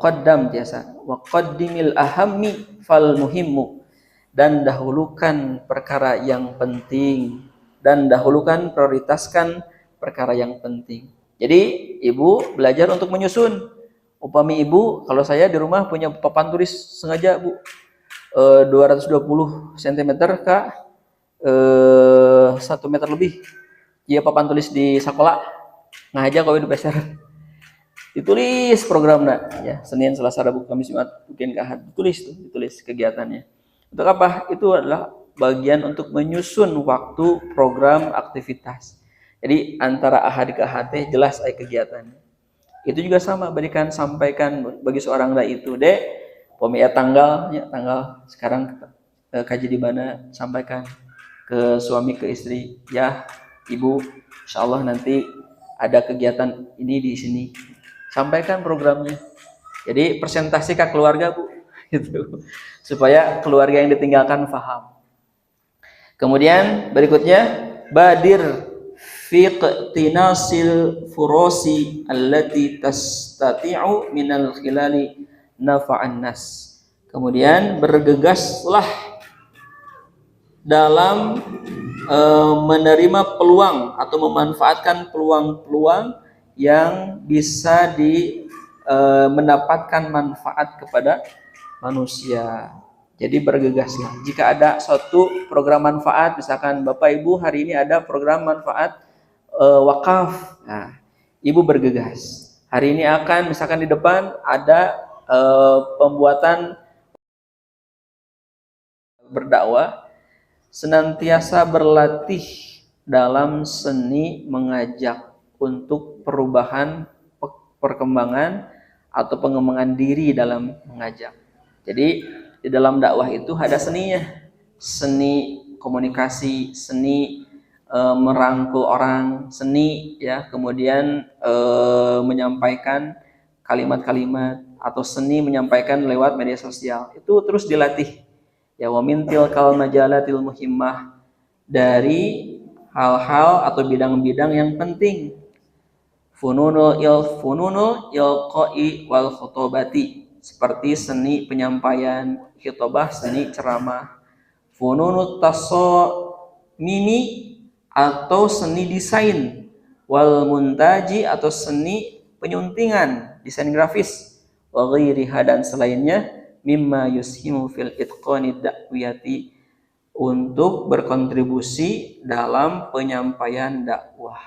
qaddam biasa, wa qaddimil ahammi fal muhimmu, dan dahulukan perkara yang penting, dan dahulukan, prioritaskan perkara yang penting. Jadi ibu belajar untuk menyusun. Upami ibu, kalau saya di rumah punya papan tulis sengaja, Bu, 220 cm ke 1 meter lebih. Iya, papan tulis di sekolah ngaja kau di peser. Ditulis programnya, ya, Senin, Selasa, Rabu, Kamis, Jumat, Mungkin Ahad. Ditulis kegiatannya. Untuk apa? Itu adalah bagian untuk menyusun waktu, program, aktivitas. Jadi antara ahad ke ahad jelas kegiatannya. Itu juga sama, sampaikan bagi seorang dai itu, Dek, pemia tanggal sekarang kaji di mana, sampaikan ke suami, ke istri, ya ibu, insyaallah nanti ada kegiatan ini di sini, sampaikan programnya. Jadi presentasi ke keluarga, Bu, gitu, supaya keluarga yang ditinggalkan paham. Kemudian berikutnya, badir fi qtinasil furosi allati tastati'u minal khilali nafa'an nas. Kemudian bergegaslah dalam menerima peluang atau memanfaatkan peluang-peluang yang bisa mendapatkan manfaat kepada manusia. Jadi bergegaslah. Jika ada suatu program manfaat, misalkan Bapak Ibu hari ini ada program manfaat wakaf, nah, ibu bergegas. Hari ini akan, misalkan di depan ada pembuatan berdakwah, senantiasa berlatih dalam seni mengajak untuk perubahan, perkembangan atau pengembangan diri dalam mengajak. Jadi di dalam dakwah itu ada seninya, seni komunikasi, seni merangkul orang, seni, ya, kemudian menyampaikan kalimat-kalimat, atau seni menyampaikan lewat media sosial. Itu terus dilatih, ya. Wa min tilkal majalatil muhimmah, dari hal-hal atau bidang-bidang yang penting. Fununul ilqai wal khutobati, seperti seni penyampaian khutbah, seni ceramah. Fununut tasomimi, atau seni desain. Wal muntaji, atau seni penyuntingan, desain grafis. Wa ghairiha, dan selainnya, mimma yushimu fil itqani da'wiyati, untuk berkontribusi dalam penyampaian dakwah.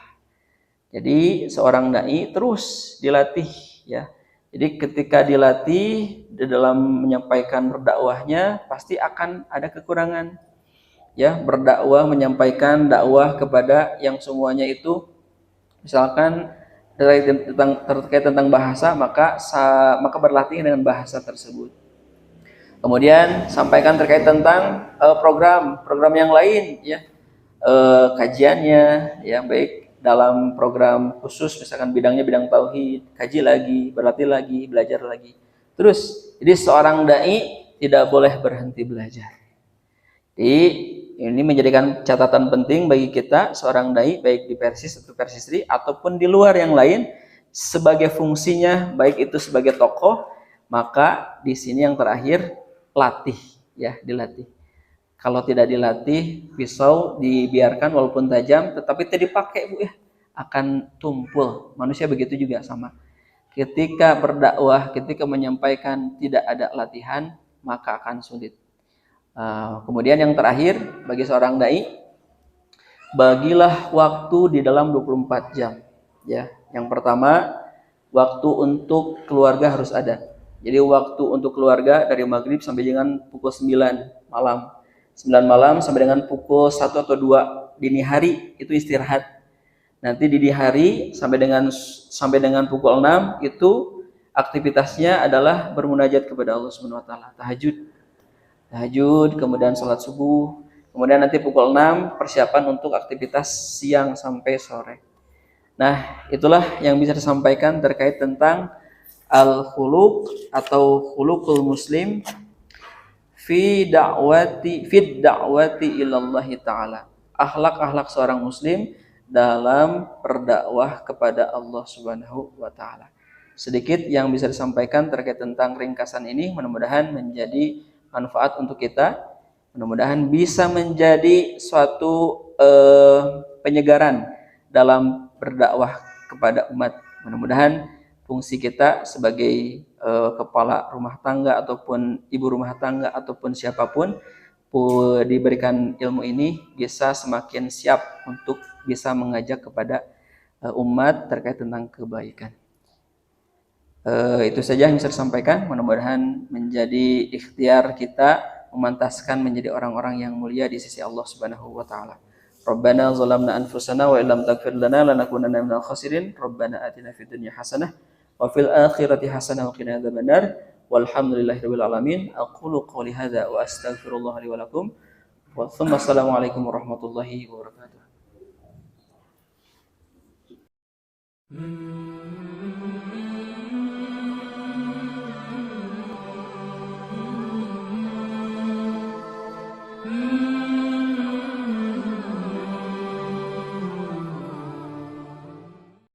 Jadi seorang dai terus dilatih ya. Jadi ketika dilatih di dalam menyampaikan berdakwahnya pasti akan ada kekurangan. Ya, berdakwah, menyampaikan dakwah kepada yang semuanya itu misalkan terkait tentang bahasa, maka berlatih dengan bahasa tersebut. Kemudian sampaikan terkait tentang program yang lain ya. Kajiannya ya, baik dalam program khusus misalkan bidangnya bidang tauhid, kaji lagi, berlatih lagi, belajar lagi. Terus, jadi seorang dai tidak boleh berhenti belajar. Jadi ini menjadikan catatan penting bagi kita, seorang dai baik di Persis atau Persisri ataupun di luar yang lain, sebagai fungsinya baik itu sebagai tokoh, maka di sini yang terakhir latih ya, dilatih. Kalau tidak dilatih, pisau dibiarkan walaupun tajam, tetapi tidak dipakai Bu ya, akan tumpul. Manusia begitu juga sama. Ketika berdakwah, ketika menyampaikan tidak ada latihan, maka akan sulit. Kemudian yang terakhir, bagi seorang dai, bagilah waktu di dalam 24 jam. Ya, yang pertama, waktu untuk keluarga harus ada. Jadi waktu untuk keluarga dari maghrib sampai dengan pukul 9 malam. 9 malam sampai dengan pukul 1 atau 2 dini hari itu istirahat. Nanti dini hari sampai dengan pukul 6 itu aktivitasnya adalah bermunajat kepada Allah Subhanahu wa taala, tahajud, kemudian salat subuh. Kemudian nanti pukul 6 persiapan untuk aktivitas siang sampai sore. Nah, itulah yang bisa disampaikan terkait tentang al-khuluq atau khuluqul muslim fi da'wati ilallahi ta'ala. Akhlak seorang muslim dalam berdakwah kepada Allah Subhanahu wa taala. Sedikit yang bisa disampaikan terkait tentang ringkasan ini, mudah-mudahan menjadi manfaat untuk kita. Mudah-mudahan bisa menjadi suatu penyegaran dalam berdakwah kepada umat. Mudah-mudahan fungsi kita sebagai kepala rumah tangga ataupun ibu rumah tangga ataupun siapapun diberikan ilmu ini bisa semakin siap untuk bisa mengajak kepada umat terkait tentang kebaikan. Itu saja yang bisa disampaikan. Mudah-mudahan menjadi ikhtiar kita memantaskan menjadi orang-orang yang mulia di sisi Allah Subhanahu wa taala. Rabbana zalamna anfusana wa illam taghfir lana lanakunanna minal khasirin. Rabbana atina fid dunya hasanah wa fil akhirati hasanah wa qina adzabannar. Walhamdulillahirabbil alamin. Aqulu qouli hadza wa astaghfirullah li wa lakum. Wa assalamualaikum warahmatullahi wabarakatuh.